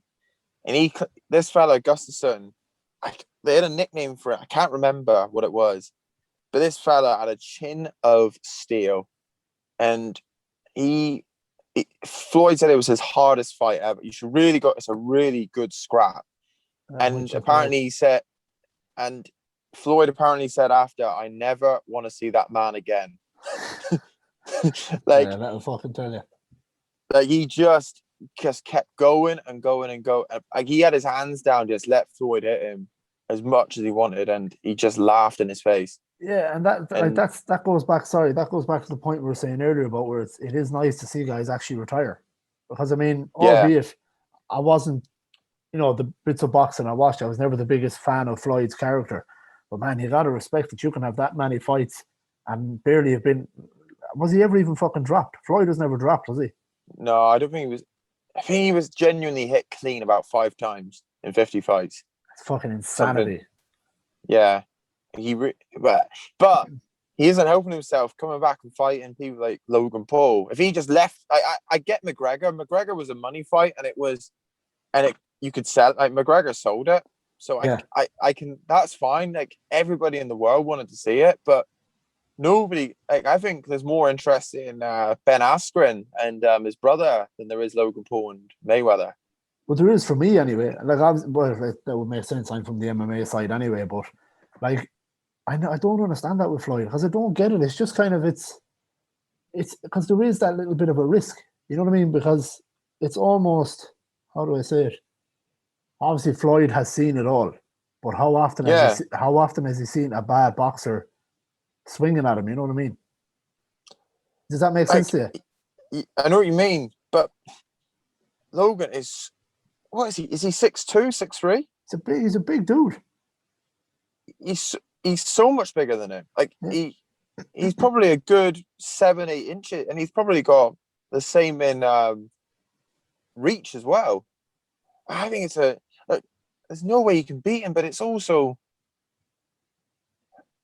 and this fella Augustuson, they had a nickname for it. I can't remember what it was, but this fella had a chin of steel, and Floyd said it was his hardest fight ever. It's a really good scrap. And apparently he said, and Floyd apparently said after, I never want to see that man again. yeah, that'll fucking tell you. Like he just kept going and going and going. Like he had his hands down, just let Floyd hit him as much as he wanted, and he just laughed in his face. Yeah, and that goes back. Sorry, that goes back to the point we were saying earlier about where it is nice to see guys actually retire, because I mean, Yeah. albeit I wasn't, the bits of boxing I watched, I was never the biggest fan of Floyd's character, but man, you got to respect that you can have that many fights and barely have been. Was he ever even fucking dropped? Floyd was never dropped, was he? No, I don't think he was. I think he was genuinely hit clean about 5 times in 50 fights. It's fucking insanity. Something. Yeah, but he isn't helping himself coming back and fighting people like Logan Paul. If he just left, I get McGregor. McGregor was a money fight, and you could sell. Like McGregor sold it, so Yeah. I can. That's fine. Like everybody in the world wanted to see it, but nobody. Like I think there's more interest in Ben Askren and his brother than there is Logan Paul and Mayweather. Well, there is for me anyway. Like, that would make sense. I'm from the MMA side anyway, but like, I don't understand that with Floyd, because I don't get it. It's just kind of it's because there is that little bit of a risk. You know what I mean? Because it's almost, how do I say it? Obviously, Floyd has seen it all, but how often has he seen a bad boxer swinging at him? You know what I mean? Does that make sense to you? I know what you mean, but Logan is. What is he? Is he 6'2", 6'3"? He's a big dude. He's so much bigger than him. Like Yeah. he's probably a good 7-8 inches, and he's probably got the same in reach as well. I think there's no way you can beat him, but it's also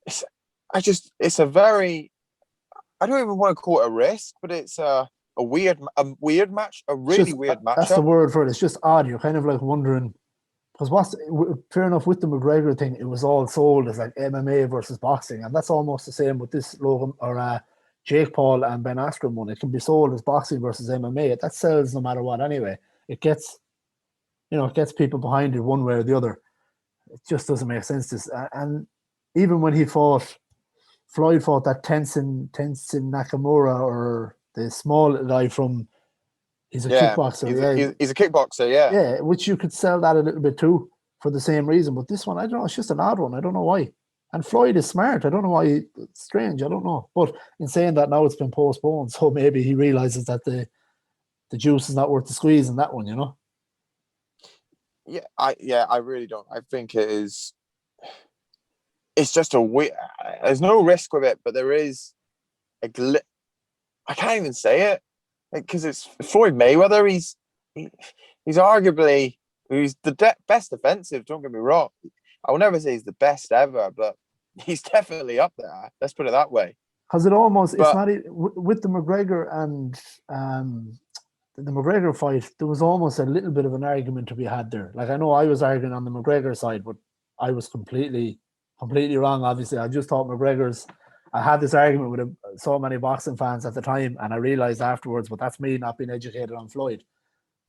it's a very, I don't even want to call it a risk, but it's a weird match, a really weird match. That's the word for it. It's just odd. You're kind of like wondering, because fair enough with the McGregor thing, it was all sold as like MMA versus boxing, and that's almost the same with this Logan or Jake Paul and Ben Askren one. It can be sold as boxing versus MMA. That sells no matter what anyway. It gets people behind it one way or the other. It just doesn't make sense. And even when Floyd fought that Tenzin Nakamura, or the small guy from, he's a kickboxer. He's a kickboxer, yeah. Yeah, which you could sell that a little bit too for the same reason. But this one, I don't know, it's just an odd one. I don't know why. And Floyd is smart. I don't know why. It's strange. I don't know. But in saying that, now it's been postponed, so maybe he realizes that the juice is not worth the squeeze in that one, I really don't. I think it is. It's just a weird. There's no risk with it, but there is a I can't even say it because it's Floyd Mayweather. He's arguably He's the best defensive. Don't get me wrong. I will never say he's the best ever, but he's definitely up there. Let's put it that way. Because it's But not with the McGregor and the McGregor fight. There was almost a little bit of an argument to be had there. Like I know I was arguing on the McGregor side, but I was completely wrong. Obviously, I just thought McGregor's. I had this argument with so many boxing fans at the time, and I realized afterwards, but that's me not being educated on Floyd.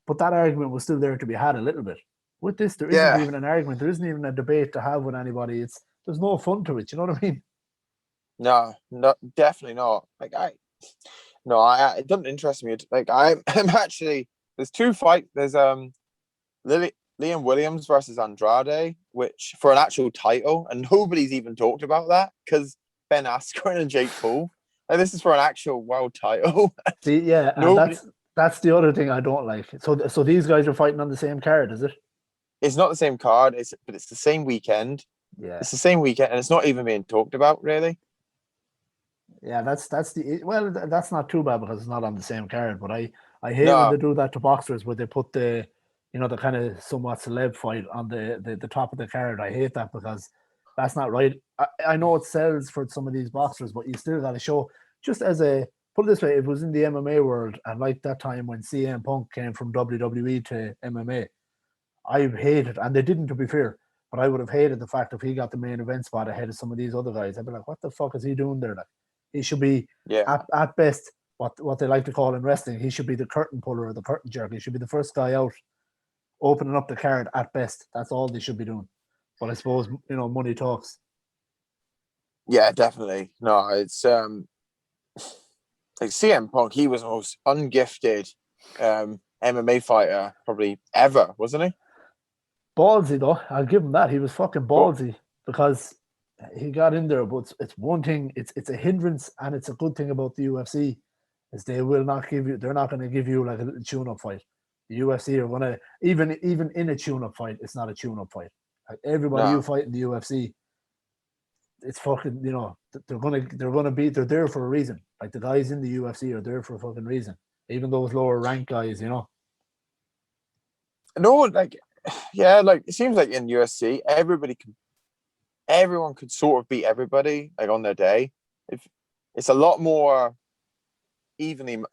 But that argument was still there to be had a little bit. With this, there isn't even an argument. There isn't even a debate to have with anybody. There's no fun to it. You know what I mean? No, definitely not. Like it doesn't interest me. Like I'm actually there's two fights. There's Liam Williams versus Andrade, which for an actual title, and nobody's even talked about that because Ben Askren and Jake Paul. Like this is for an actual world title. See, yeah, and that's the other thing I don't like. So these guys are fighting on the same card, is it? It's not the same card, but it's the same weekend. Yeah, it's the same weekend, and it's not even being talked about really. Yeah, that's not too bad because it's not on the same card. But I hate when they do that to boxers where they put the the kind of somewhat celeb fight on the top of the card. I hate that because that's not right. I know it sells for some of these boxers, but you still got to show just as a put it this way, it was in the MMA world, and like that time when CM Punk came from WWE to MMA, I hated, and they didn't, to be fair, but I would have hated the fact if he got the main event spot ahead of some of these other guys. I'd be like, what the fuck is he doing there? Like, he should be at best what they like to call in wrestling. He should be the curtain puller or the curtain jerk. He should be the first guy out, opening up the card at best. That's all they should be doing. But I suppose money talks. Yeah, definitely. No, it's like CM Punk. He was the most ungifted MMA fighter probably ever, wasn't he? Ballsy though, I'll give him that. He was fucking ballsy because he got in there. But it's one thing. It's a hindrance, and it's a good thing about the UFC is they will not give you. They're not going to give you like a little tune-up fight. The UFC are going to even in a tune-up fight, it's not a tune-up fight. Like everybody you fight in the UFC, it's fucking they're there for a reason. Like the guys in the UFC are there for a fucking reason. Even those lower rank guys, No, like like it seems like in UFC, everyone could sort of beat everybody like on their day. It's a lot more evenly.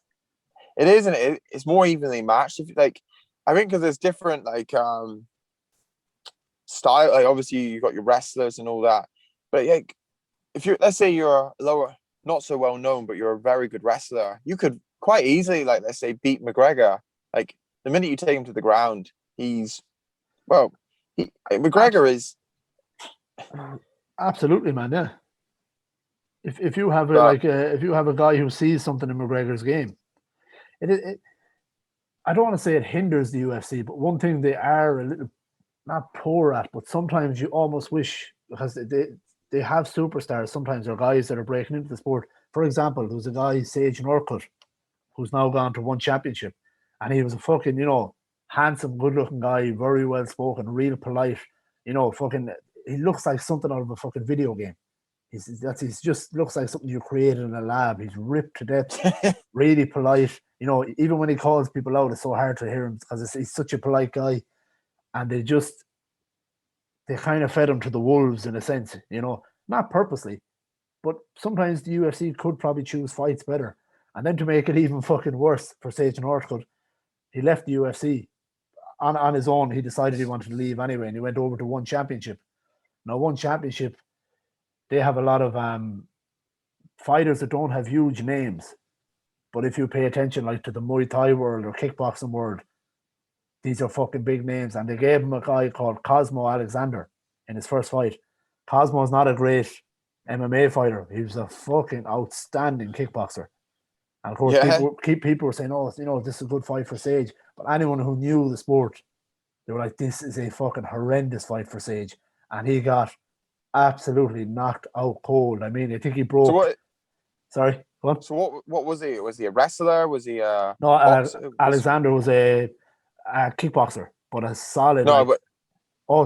It isn't. It's more evenly matched. If like, I think because there's different like style. Like obviously you've got your wrestlers and all that, but like if let's say you're a lower, not so well known, but you're a very good wrestler, you could quite easily like let's say beat McGregor. Like the minute you take him to the ground, McGregor is absolutely, man. Yeah. If you have if you have a guy who sees something in McGregor's game, it I don't want to say it hinders the UFC, but one thing they are a little not poor at, but sometimes you almost wish because they have superstars. Sometimes they're guys that are breaking into the sport. For example, there was a guy Sage Northcutt who's now gone to one championship, and he was a fucking handsome, good-looking guy, very well spoken, real polite. Fucking he looks like something out of a fucking video game. He's just looks like something you created in a lab. He's ripped to death, really polite. Even when he calls people out, it's so hard to hear him because he's such a polite guy. And they kind of fed him to the wolves in a sense, not purposely, but sometimes the UFC could probably choose fights better. And then to make it even fucking worse for Sage Northcutt, he left the UFC on his own. He decided he wanted to leave anyway, and he went over to one championship. Now, one championship, they have a lot of fighters that don't have huge names. But if you pay attention, like to the Muay Thai world or kickboxing world, these are fucking big names. And they gave him a guy called Cosmo Alexander in his first fight. Cosmo's not a great MMA fighter. He was a fucking outstanding kickboxer. And of course, people were saying, oh, this is a good fight for Sage. But anyone who knew the sport, they were like, this is a fucking horrendous fight for Sage. And he got absolutely knocked out cold. I mean, I think he broke. So what? Sorry, what? So what was he? Was he a wrestler? Was he a no? Alexander was a kickboxer, but a solid. No, but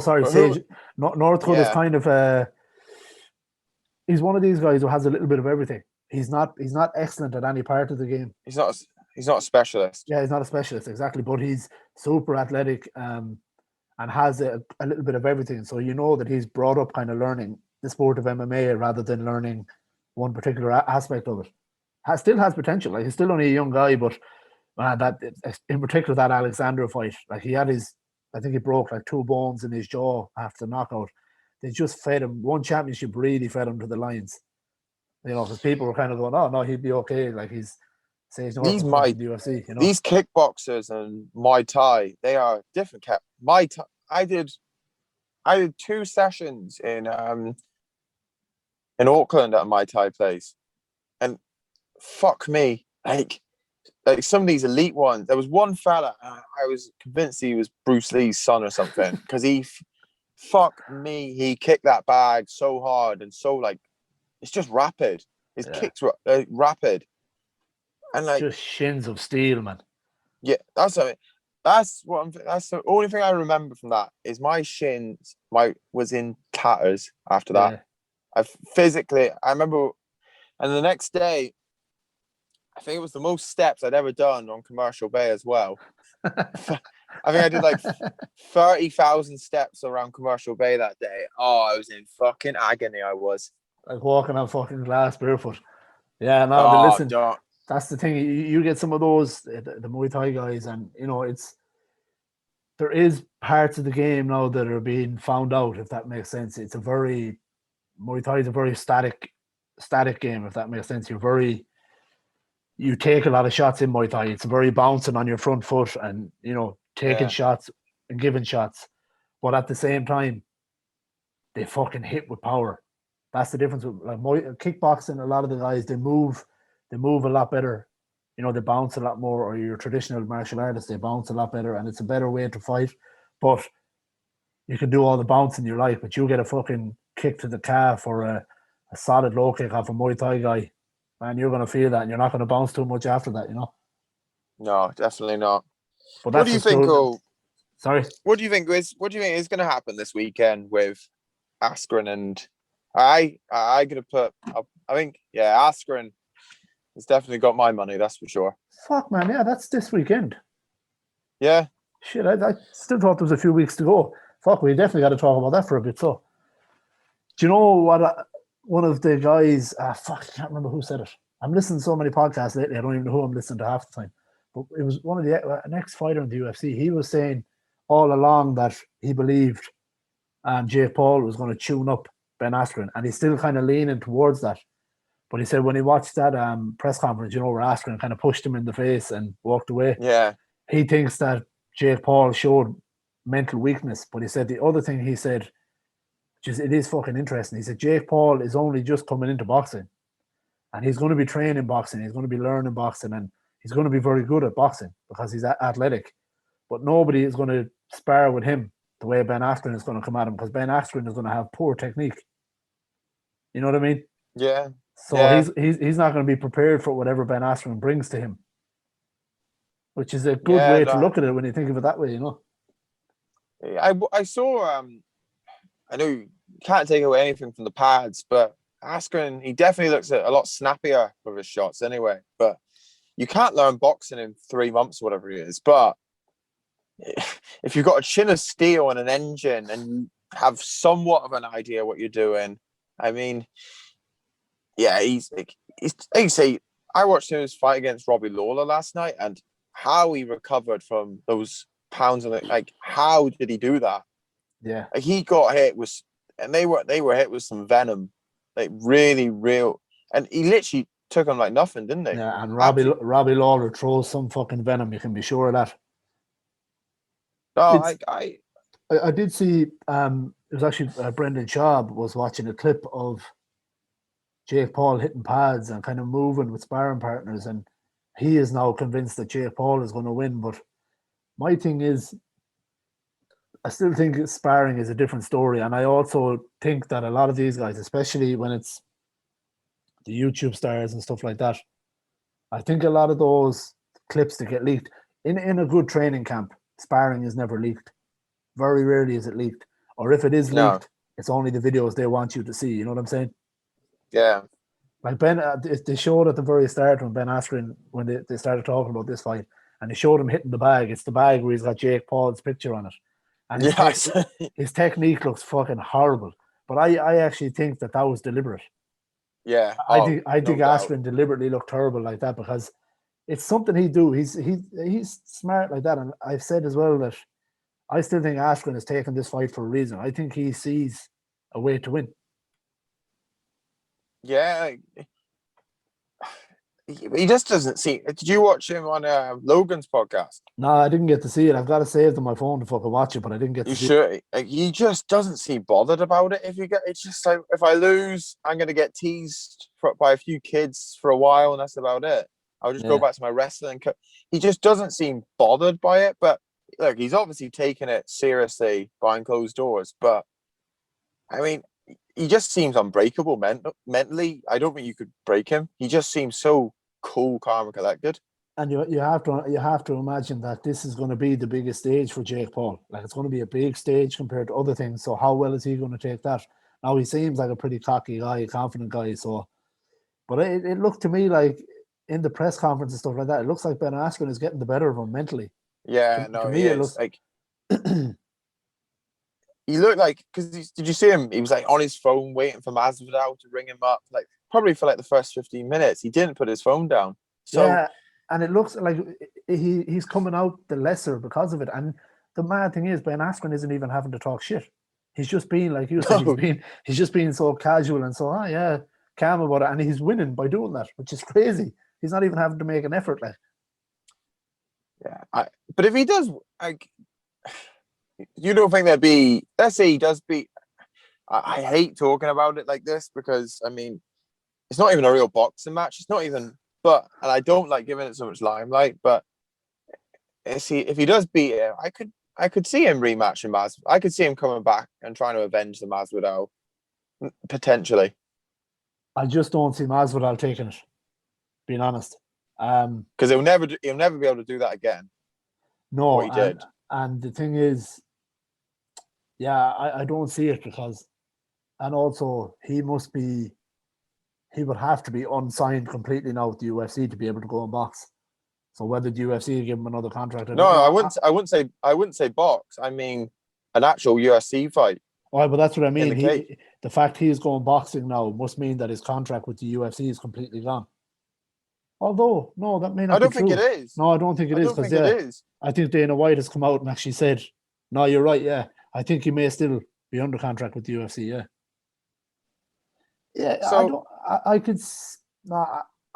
sorry, Sage. Northcutt is kind of he's one of these guys who has a little bit of everything. He's not excellent at any part of the game. He's not a specialist. Yeah, he's not a specialist exactly, but he's super athletic. and has a little bit of everything. So you know that he's brought up kind of learning the sport of MMA rather than learning one particular aspect of it. Still has potential. Like, he's still only a young guy, but that in particular that Alexander fight, like I think he broke like 2 bones in his jaw after the knockout. They just fed him one championship, really fed him to the lions. You know, because people were kind of going, "Oh no, he'd be okay." Like he's these North my in the UFC. You know, these kickboxers and Muay Thai, they are different. Muay Thai, I did 2 sessions in Auckland at a Muay Thai place, and fuck me, like some of these elite ones. There was one fella, I was convinced he was Bruce Lee's son or something, because fuck me, he kicked that bag so hard and so like it's just rapid. His kicks were rapid, and like just shins of steel, man. Yeah, that's that's the only thing I remember from that is my shins was in tatters after that. I remember, and the next day, I think it was the most steps I'd ever done on Commercial Bay as well. I think I did like 30,000 steps around Commercial Bay that day. Oh, I was in fucking agony. I was like walking on fucking glass barefoot. Yeah, no, but listen, that's the thing. You get some of those the Muay Thai guys, and you know there is parts of the game now that are being found out. If that makes sense, Muay Thai is a very static game. If that makes sense, you take a lot of shots in Muay Thai. It's very bouncing on your front foot, and you know taking shots and giving shots, but at the same time, they fucking hit with power. That's the difference with like kickboxing. A lot of the guys they move a lot better. You know, they bounce a lot more, or your traditional martial artists, they bounce a lot better, and it's a better way to fight. But you can do all the bouncing you like, but you get a fucking kick to the calf or a solid low kick off a Muay Thai guy, man, you're going to feel that, and you're not going to bounce too much after that, you know? No, definitely not. But what do you think? Sorry. What do you think is going to happen this weekend with Askren and I gonna put? I think Askren has definitely got my money. That's for sure. Fuck, man, yeah, that's this weekend. Yeah. Shit, I still thought there was a few weeks to go. Fuck, we definitely got to talk about that for a bit. So, do you know what? One of the guys, fuck, I can't remember who said it. I'm listening to so many podcasts lately. I don't even know who I'm listening to half the time. But it was one of the an ex-fighter in the UFC. He was saying all along that he believed Jake Paul was going to tune up Ben Askren, and he's still kind of leaning towards that. But he said when he watched that press conference, you know, where Askren kind of pushed him in the face and walked away. Yeah. He thinks that Jake Paul showed mental weakness. But he said the other thing he said, it is fucking interesting. He said Jake Paul is only just coming into boxing, and he's going to be training boxing. He's going to be learning boxing, and he's going to be very good at boxing because he's athletic. But nobody is going to spar with him the way Ben Askren is going to come at him, because Ben Askren is going to have poor technique. You know what I mean? Yeah. So he's not going to be prepared for whatever Ben Askren brings to him, which is a good way to look at it when you think of it that way, you know. I saw I know you can't take away anything from the pads, but Askren, he definitely looks a lot snappier with his shots anyway. But you can't learn boxing in 3 months or whatever it is. But if you've got a chin of steel and an engine and you have somewhat of an idea what you're doing, I mean, yeah, he's like you say, I watched him fight against Robbie Lawler last night, and how he recovered from those pounds on it, like how did he do that? Yeah, like he got hit with, and they were hit with some venom, like really real, and he literally took him like nothing, didn't he? Yeah, and Robbie Lawler throws some fucking venom. You can be sure of that. Oh, I did see. It was actually Brendan Schaub was watching a clip of Jake Paul hitting pads and kind of moving with sparring partners, and he is now convinced that Jake Paul is going to win. But my thing is, I still think sparring is a different story, and I also think that a lot of these guys, especially when it's the YouTube stars and stuff like that, I think a lot of those clips that get leaked in a good training camp, sparring is never leaked. Very rarely is it leaked, or if it is leaked, it's only the videos they want you to see. You know what I'm saying? Yeah. Like Ben, they showed at the very start when Ben Askren, when they started talking about this fight, and they showed him hitting the bag. It's the bag where he's got Jake Paul's picture on it, and Yes. his technique looks fucking horrible. But I actually think that was deliberate. Yeah. I Oh, think no doubt. Askren deliberately looked terrible like that because it's something he'd do. He's smart like that, and I've said as well that I still think Askren is taking this fight for a reason. I think he sees a way to win. Yeah. He just doesn't see. Did you watch him on Logan's podcast? No, I didn't get to see it. I've got to save on my phone to fucking watch it, but I didn't get to You see should. He just doesn't seem bothered about it. If you get, it's just like if I lose, I'm gonna get teased by a few kids for a while, and that's about it. I'll just it. go Yeah. back to my wrestling. He just doesn't seem bothered by it. But look, he's obviously taking it seriously behind closed doors. But I mean, he just seems unbreakable mentally. I don't think you could break him. He just seems so cool, calm, and collected. And you have to imagine that this is going to be the biggest stage for Jake Paul. Like it's going to be a big stage compared to other things. So how well is he going to take that? Now he seems like a pretty cocky guy, confident guy. So, but it looked to me like in the press conference and stuff like that, it looks like Ben Askren is getting the better of him mentally. Yeah, To me, it looks like he looked like did you see him? He was like on his phone waiting for Masvidal to ring him up, like probably for like the first 15 minutes. He didn't put his phone down. So yeah, and it looks like he's coming out the lesser because of it. And the mad thing is, Ben Askren isn't even having to talk shit. He's just being like you said. He's just being so casual and so calm about it, and he's winning by doing that, which is crazy. He's not even having to make an effort, like. Yeah, but if he does, like, you don't think there'd be? Let's say he does beat. I hate talking about it like this because I mean, it's not even a real boxing match. It's not even. But and I don't like giving it so much limelight. But if he does beat him, I could see him rematching Masvidal. I could see him coming back and trying to avenge the Masvidal potentially. I just don't see Masvidal taking it. Being honest, because he'll never be able to do that again. No, what he did. And the thing is, yeah, I don't see it because, and also he would have to be unsigned completely now with the UFC to be able to go and box. So whether the UFC give him another contract, I wouldn't say box. I mean, an actual UFC fight. Oh, but that's what I mean. The fact he's going boxing now must mean that his contract with the UFC is completely gone. Although, no, that may not be true. I don't think it is. No, I don't think it is because I think Dana White has come out and actually said, "No, you're right. Yeah, I think he may still be under contract with the UFC." Yeah. Yeah, so I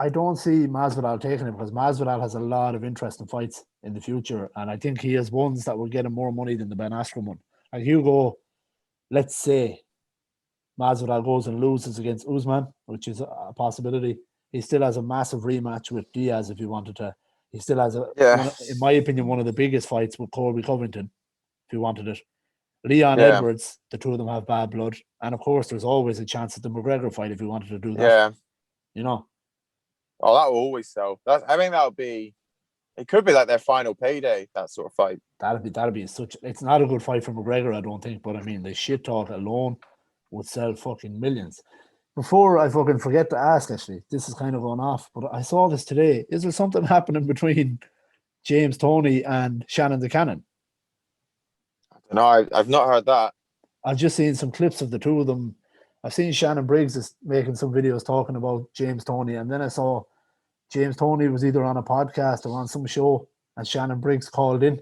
don't see Masvidal taking it because Masvidal has a lot of interest in fights in the future, and I think he has ones that will get him more money than the Ben Askren one. Like you go, let's say Masvidal goes and loses against Usman, which is a possibility. He still has a massive rematch with Diaz if he wanted to. He still has in my opinion, one of the biggest fights with Colby Covington, if he wanted it. Leon Edwards, the two of them have bad blood. And of course, there's always a chance at the McGregor fight if he wanted to do that. Yeah. You know? Oh, that will always sell. I think that would be, it could be like their final payday, that sort of fight. That'd be it's not a good fight for McGregor, I don't think. But I mean, the shit talk alone would sell fucking millions. Before I fucking forget to ask, actually, this is kind of going off, but I saw this today. Is there something happening between James Toney and Shannon the Cannon? No, I've not heard that. I've just seen some clips of the two of them. I've seen Shannon Briggs is making some videos talking about James Toney, and then I saw James Toney was either on a podcast or on some show, and Shannon Briggs called in,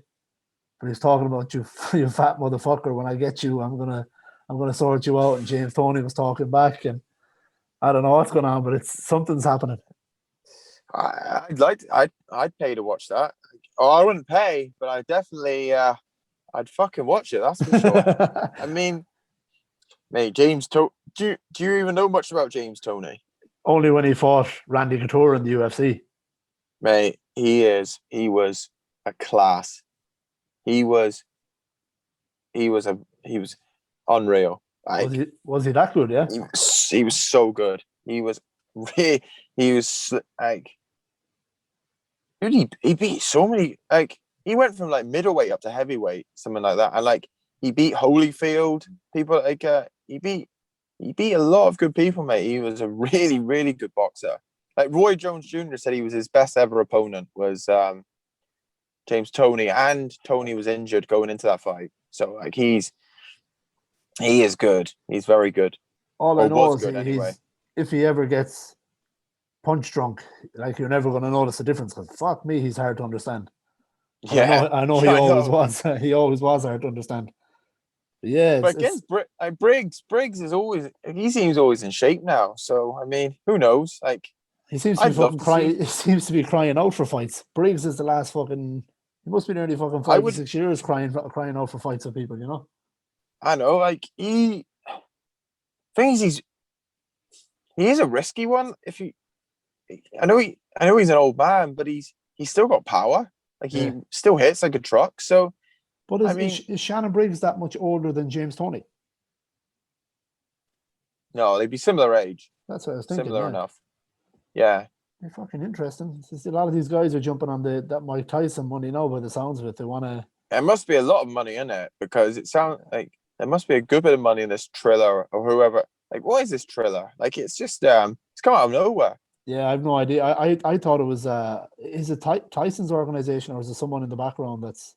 but he's talking about you fat motherfucker. When I get you, I'm gonna sort you out. And James Toney was talking back, and I don't know what's going on, but something's happening. I'd pay to watch that. Oh, I wouldn't pay, but I definitely I'd fucking watch it. That's for sure. I mean, mate, James do you even know much about James Toney? Only when he fought Randy Couture in the UFC. Mate, he was a class. He was unreal. Like, was he that good? Yeah, he was so good. He was like, dude, he beat so many, like, he went from like middleweight up to heavyweight, something like that. And like, he beat Holyfield, people like he beat a lot of good people, mate. He was a really, really good boxer. Like Roy Jones Jr. said he was his best ever opponent was James Toney, and Toney was injured going into that fight. So like he is good. He's very good. All I Or know was is good anyway. if he ever gets punch drunk, like you're never going to notice the difference. Because fuck me, he's hard to understand. And Yeah, I know he always was. He always was hard to understand. But yeah, but against Briggs is always, he seems always in shape now. So I mean, who knows? Like, he seems to be I'd love fucking to crying. see. He seems to be crying out for fights. Briggs is the last fucking. He must be nearly fucking I 5 to 6 years crying out for fights with people. You know. I know, like things he is a risky one. I know he's an old man, but he's still got power. Like he Yeah. still hits like a truck. So But I mean, is Shannon Briggs that much older than James Toney? no, they'd be similar age, That's what I was thinking. similar Yeah. enough. Yeah, They're fucking interesting. A lot of these guys are jumping on that Mike Tyson money now. By the sounds of it, they want to. there must be a lot of money in it because it sounds like there must be a good bit of money in this Triller or whoever. Like, what is this Triller? Like, it's just it's come out of nowhere. Yeah, I have no idea. I thought it was is it Tyson's organization or is it someone in the background that's?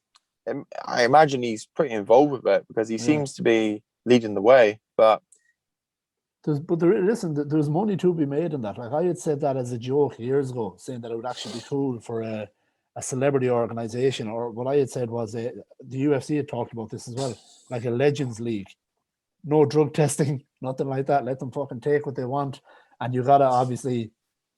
I imagine he's pretty involved with it because he seems to be leading the way. But there's money to be made in that. Like I had said that as a joke years ago, saying that it would actually be cool for a celebrity organization. Or what I had said was the UFC had talked about this as well, like a Legends League. No drug testing, nothing like that. Let them fucking take what they want, and you gotta obviously.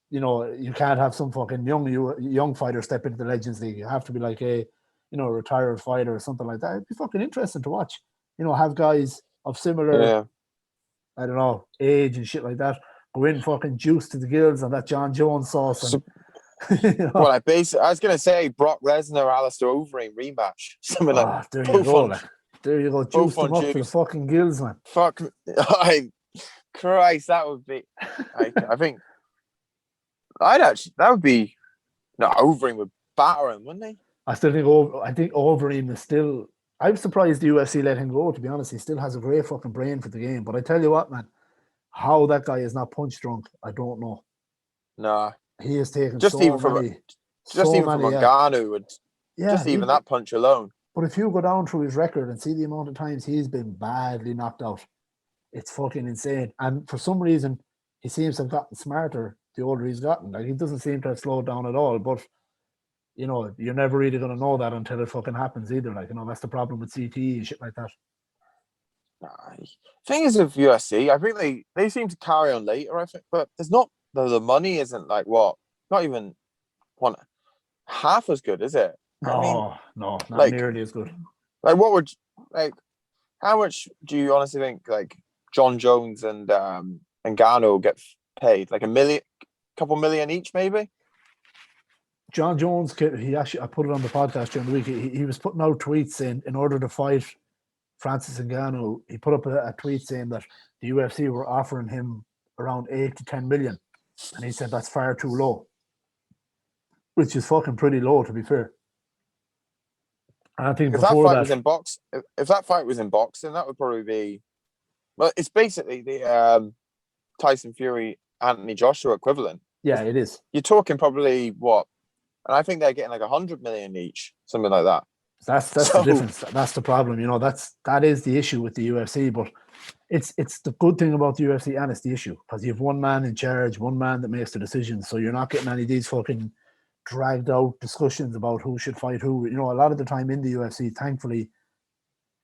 You can't have some fucking young fighter step into the Legends League. You have to be like a retired fighter or something like that. It'd be fucking interesting to watch. Have guys of similar, I don't know, age and shit like that go in fucking juice to the gills on that John Jones sauce. And, well, I was gonna say Brock Lesnar, Alistair Overeem rematch. Something like there you go. There you go. Juice them up to the fucking gills, man. Fuck, Christ, that would be. I think. That would be. No, Overeem would batter him, wouldn't he? I think Overeem is still. I'm surprised the UFC let him go. To be honest, he still has a great fucking brain for the game. But I tell you what, man, how that guy is not punch drunk, I don't know. Nah, he is taking just even from Ngannou, just even that punch alone. But if you go down through his record and see the amount of times he's been badly knocked out, it's fucking insane. And for some reason, he seems to have gotten smarter the older he's gotten. Like he doesn't seem to have slowed down at all. But you're never really going to know that until it fucking happens either. Like, that's the problem with CTE and shit like that. Thing is with UFC, I think they seem to carry on later, I think, but there's not, the money isn't like what? Not even half as good, is it? No, not nearly as good. Like how much do you honestly think like John Jones and Ngannou get paid? Like couple million each, maybe? John Jones, I put it on the podcast during the week. He was putting out tweets saying in order to fight Francis Ngannou, he put up a tweet saying that the UFC were offering him around 8 to 10 million, and he said that's far too low, which is fucking pretty low, to be fair. And I think if that fight was in boxing, that would probably be. Well, it's basically the Tyson Fury Anthony Joshua equivalent. Yeah, it is. You're talking probably what, and I think they're getting like 100 million each, something like that. That's the difference. That's the problem. That is the issue with the UFC. But it's the good thing about the UFC, and it's the issue because you have one man in charge, one man that makes the decisions. So you're not getting any of these fucking dragged out discussions about who should fight who. A lot of the time in the UFC, thankfully,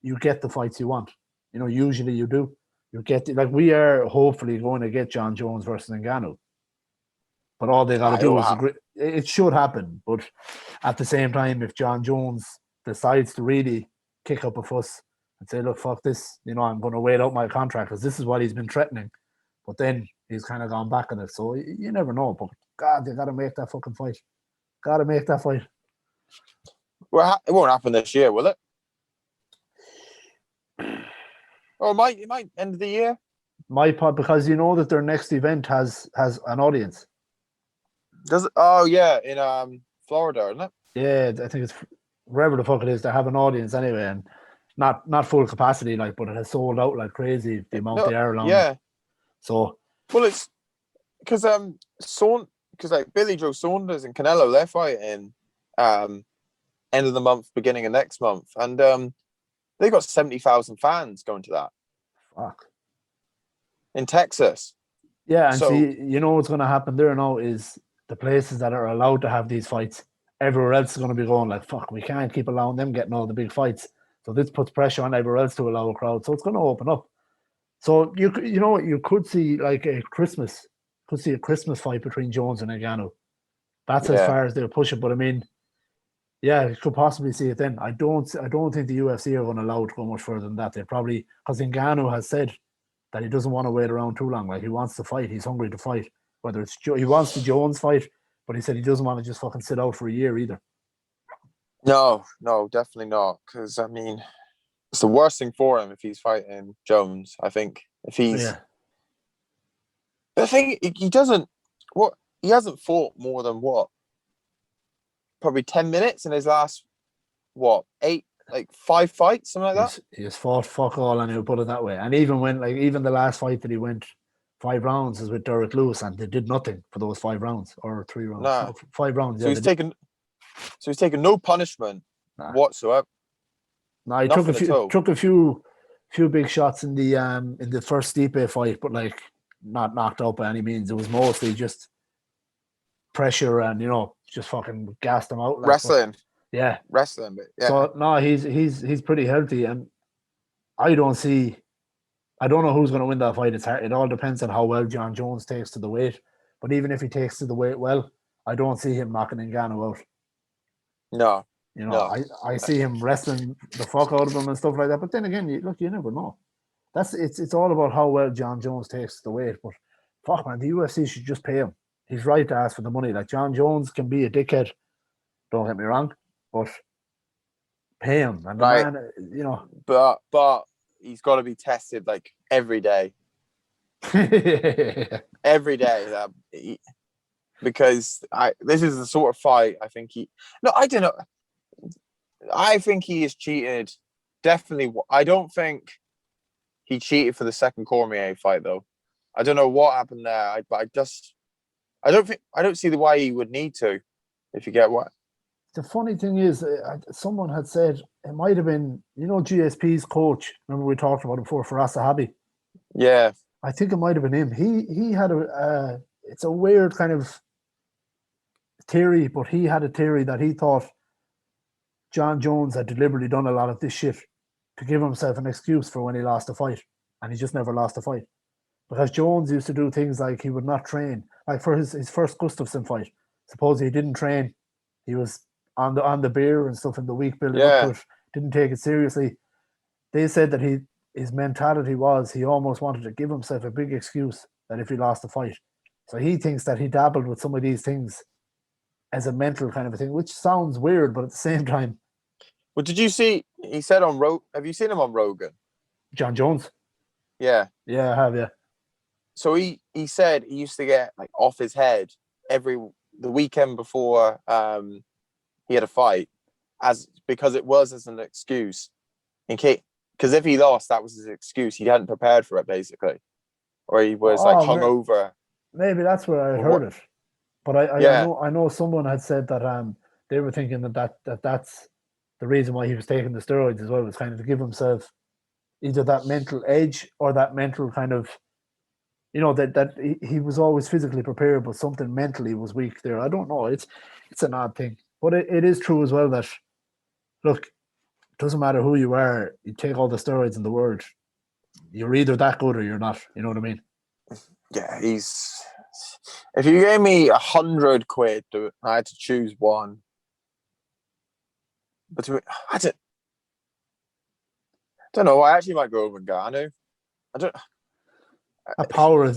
you get the fights you want. Usually you do. You get we are hopefully going to get John Jones versus Ngannou. But all they got to do is agree. It should happen. But at the same time, if John Jones decides to really kick up a fuss and say, look, fuck this, I'm going to wait out my contract because this is what he's been threatening. But then he's kind of gone back on it. So you never know. But God, they got to make that fucking fight. Got to make that fight. Well, it won't happen this year, will it? Or it might end of the year. Because that their next event has an audience. Does it? Oh yeah, in Florida, isn't it? Yeah, I think it's wherever the fuck it is. They have an audience anyway, and not full capacity, but it has sold out like crazy. The amount they are along. Yeah. So it's because like Billy Joe Saunders and Canelo, they're fighting end of the month, beginning of next month, and They got 70,000 fans going to that Fuck. in Texas. Yeah, and So see, you know what's going to happen there now is the places that are allowed to have these fights, everywhere else is going to be going like, fuck, we can't keep allowing them getting all the big fights. So this puts pressure on everywhere else to allow a crowd. So it's going to open up. So you know what, you could see like a Christmas fight between Jones and Ngannou. That's as yeah, far as they'll push it. But I mean, yeah, you could possibly see it then. I don't think the UFC are going to allow it to go much further than that. They probably, because Ngannou has said that he doesn't want to wait around too long. Like, he wants to fight. He's hungry to fight. Whether it's he wants the Jones fight, but he said he doesn't want to just fucking sit out for a year either. no, definitely not. Because I mean, it's the worst thing for him if he's fighting Jones. I think if he's, Yeah, the thing he doesn't, what he hasn't fought more than what, probably 10 minutes in his last what 5 fights, something like that. he's fought fuck all, and he'll put it that way. And even when even the last fight that he went 5 rounds is with Derek Lewis, and they did nothing for those 5 rounds or 3 rounds. Nah. No, 5 rounds. So Yeah, he's taken no punishment whatsoever. No, he took a few big shots in the first Stipe fight, but like not knocked out by any means. It was mostly just pressure and just fucking gassed him out. Like, Wrestling. Yeah. Wrestling. But yeah. So no, he's pretty healthy, and I don't know who's going to win that fight. It's hard. It all depends on how well John Jones takes to the weight. But even if he takes to the weight well, I don't see him knocking Ngannou out. No. I see him wrestling the fuck out of him and stuff like that. But then again, you never know. It's all about how well John Jones takes the weight. But fuck, man, the UFC should just pay him. He's right to ask for the money. Like, John Jones can be a dickhead, don't get me wrong, but pay him. And right. the man, But he's got to be tested like every day. Every day. Because this is the sort of fight I think I don't know. I think he is cheated. Definitely. I don't think he cheated for the second Cormier fight, though. I don't know what happened there. I don't see why he would need to, if you get what. The funny thing is, someone had said it might have been, GSP's coach. Remember we talked about it before, for Asahabi. Yeah. I think it might have been him. He had it's a weird kind of theory, but he had a theory that he thought John Jones had deliberately done a lot of this shit to give himself an excuse for when he lost a fight, and he just never lost a fight. Because Jones used to do things like he would not train. Like for his first Gustafsson fight, suppose he didn't train. He was on the beer and stuff in the week building up to it, didn't take it seriously. They said that his mentality was he almost wanted to give himself a big excuse that if he lost a fight. So he thinks that he dabbled with some of these things as a mental kind of a thing, which sounds weird, but at the same time. Well, did you see, he said on Rogan, have you seen him on Rogan? John Jones? Yeah. Yeah, I have, yeah. So he said he used to get like off his head the weekend before he had a fight, because it was as an excuse in case, because if he lost, that was his excuse. He hadn't prepared for it, basically, or he was hungover. Maybe that's where I heard it, but I know someone had said that they were thinking that's the reason why he was taking the steroids as well, was kind of to give himself either that mental edge or that mental kind of, that he was always physically prepared, but something mentally was weak there. I don't know. It's an odd thing, but it is true as well that, look, it doesn't matter who you are, you take all the steroids in the world, you're either that good or you're not. You know what I mean? Yeah, if you gave me £100 and I had to choose one, but I don't know. I actually might go over Ngannou. I don't. A power is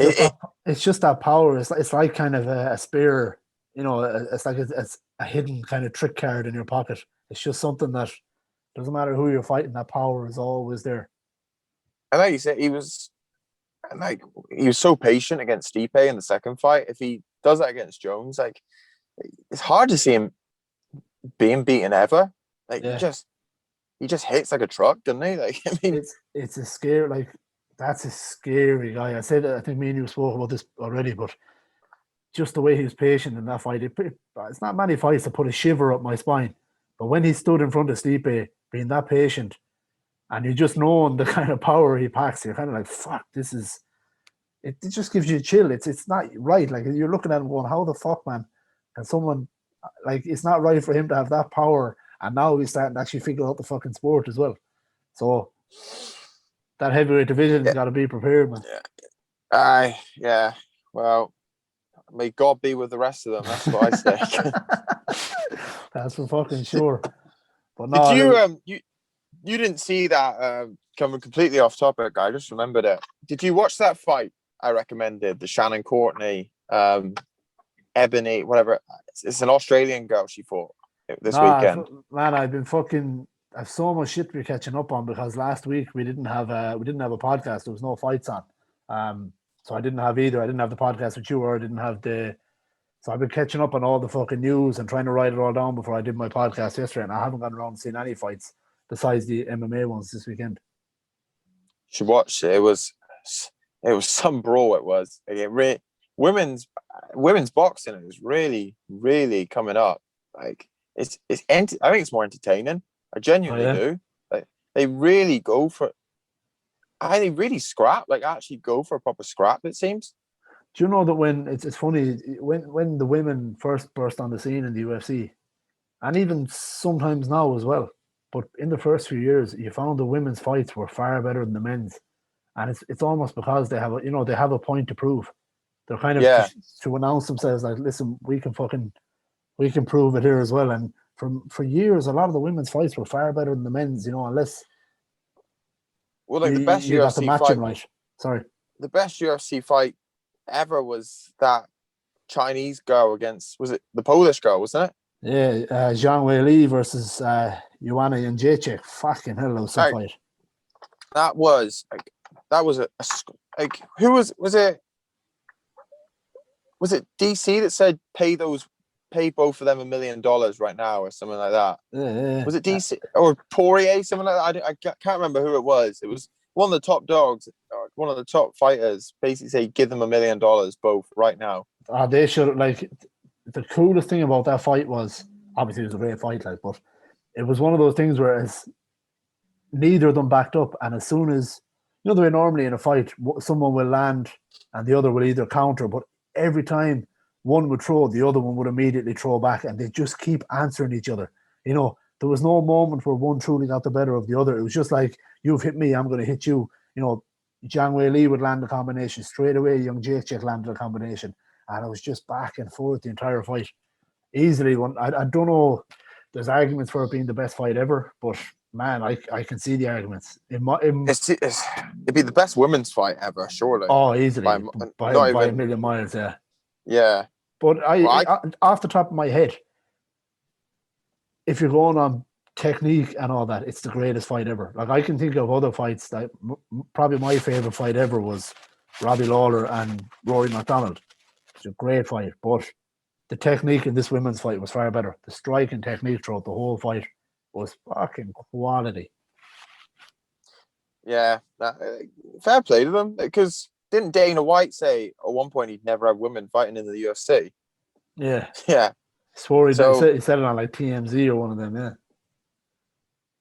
it's just that power. It's like kind of a spear. It's like it's a hidden kind of trick card in your pocket. It's just something that doesn't matter who you're fighting. That power is always there. And like you said, he was so patient against Stipe in the second fight. If he does that against Jones, like, it's hard to see him being beaten ever. Like, he just hits like a truck, doesn't he? Like, I mean, it's a scary, like, that's a scary guy. I said, I think me and you spoke about this already, but just the way he was patient in that fight, it's not many fights that put a shiver up my spine. But when he stood in front of Stipe, being that patient and you just knowing the kind of power he packs, you're kind of like, fuck, this is. It just gives you a chill. It's not right. Like you're looking at him going, how the fuck, man? And someone like it's not right for him to have that power, and now he's starting to actually figure out the fucking sport as well. So that heavyweight division's got to be prepared, man. Yeah. Well, may God be with the rest of them. That's what I say. That's for fucking sure. But no, you didn't see that coming completely off topic. I just remembered it. Did you watch that fight I recommended? The Shannon Courtney, Ebony, whatever. It's an Australian girl she fought this weekend. Man, I've so much shit to be catching up on because last week we didn't have a podcast. There was no fights on. So I didn't have either. I didn't have the podcast with you, or I didn't have so I've been catching up on all the fucking news and trying to write it all down before I did my podcast yesterday, and I haven't gone around and seen any fights besides the MMA ones this weekend. You should watch it. It was some brawl. It was. Women's boxing. It was really, really coming up. Like I think it's more entertaining. I genuinely do. Like they really go for. They really scrap. Like actually go for a proper scrap. It seems. Do you know that when it's funny when the women first burst on the scene in the UFC, and even sometimes now as well, but in the first few years, you found the women's fights were far better than the men's, and it's almost because they have a point to prove. They're kind of to announce themselves like, listen, we can prove it here as well. And for years, a lot of the women's fights were far better than the men's. Unless the best UFC fight, right. Sorry, the best UFC fight ever was that Chinese girl against, was it the Polish girl, wasn't it? Yeah, Zhang Weili versus Joanna Jędrzejczyk. Fucking hell, that was a fight. That was who was it? Was it DC that said pay both of them $1 million right now or something like that? Yeah. Was it DC or Poirier, something like that? I can't remember who it was. It was one of the top dogs, one of the top fighters, basically say give them $1 million both right now. They should. Like the coolest thing about that fight was obviously it was a great fight, like, but it was one of those things where neither of them backed up, and as soon as the way normally in a fight someone will land and the other will either counter, but every time one would throw, the other one would immediately throw back, and they just keep answering each other. There was no moment where one truly got the better of the other. It was just like, you've hit me, I'm going to hit you. Zhang Weili would land a combination straight away. Jędrzejczyk landed a combination, and it was just back and forth the entire fight. Easily one. I don't know. There's arguments for it being the best fight ever, but man, I can see the arguments. It'd be the best women's fight ever, surely. Oh, easily by a million miles. Yeah. Yeah. But off the top of my head, if you're going on technique and all that, it's the greatest fight ever. Like I can think of other fights that probably my favorite fight ever was Robbie Lawler and Rory McDonald. It's a great fight, but the technique in this women's fight was far better. The striking technique throughout the whole fight was fucking quality. Yeah, fair play to them, because didn't Dana White say at one point he'd never have women fighting in the UFC? Yeah. Yeah. Swore he said it on like TMZ or one of them, yeah.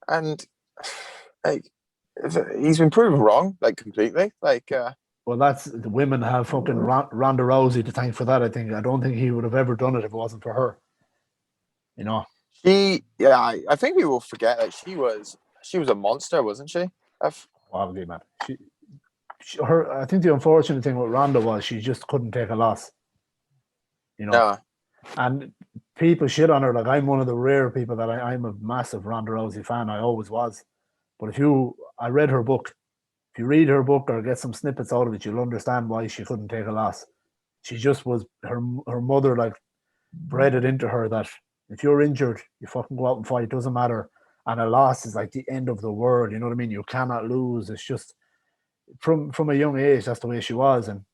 And he's been proven wrong, like completely. Well, that's the women have fucking Ronda Rousey to thank for that. I don't think he would have ever done it if it wasn't for her. I think we will forget that she was a monster, wasn't she? Probably, man. I think the unfortunate thing with Ronda was she just couldn't take a loss. No. And people shit on her. Like, I'm one of the rare people that I'm a massive Ronda Rousey fan. I always was. But I read her book. If you read her book or get some snippets out of it, you'll understand why she couldn't take a loss. She just was, her mother, like, bred it into her that if you're injured, you fucking go out and fight. It doesn't matter. And a loss is like the end of the world. You know what I mean? You cannot lose. It's just, from a young age, that's the way she was. And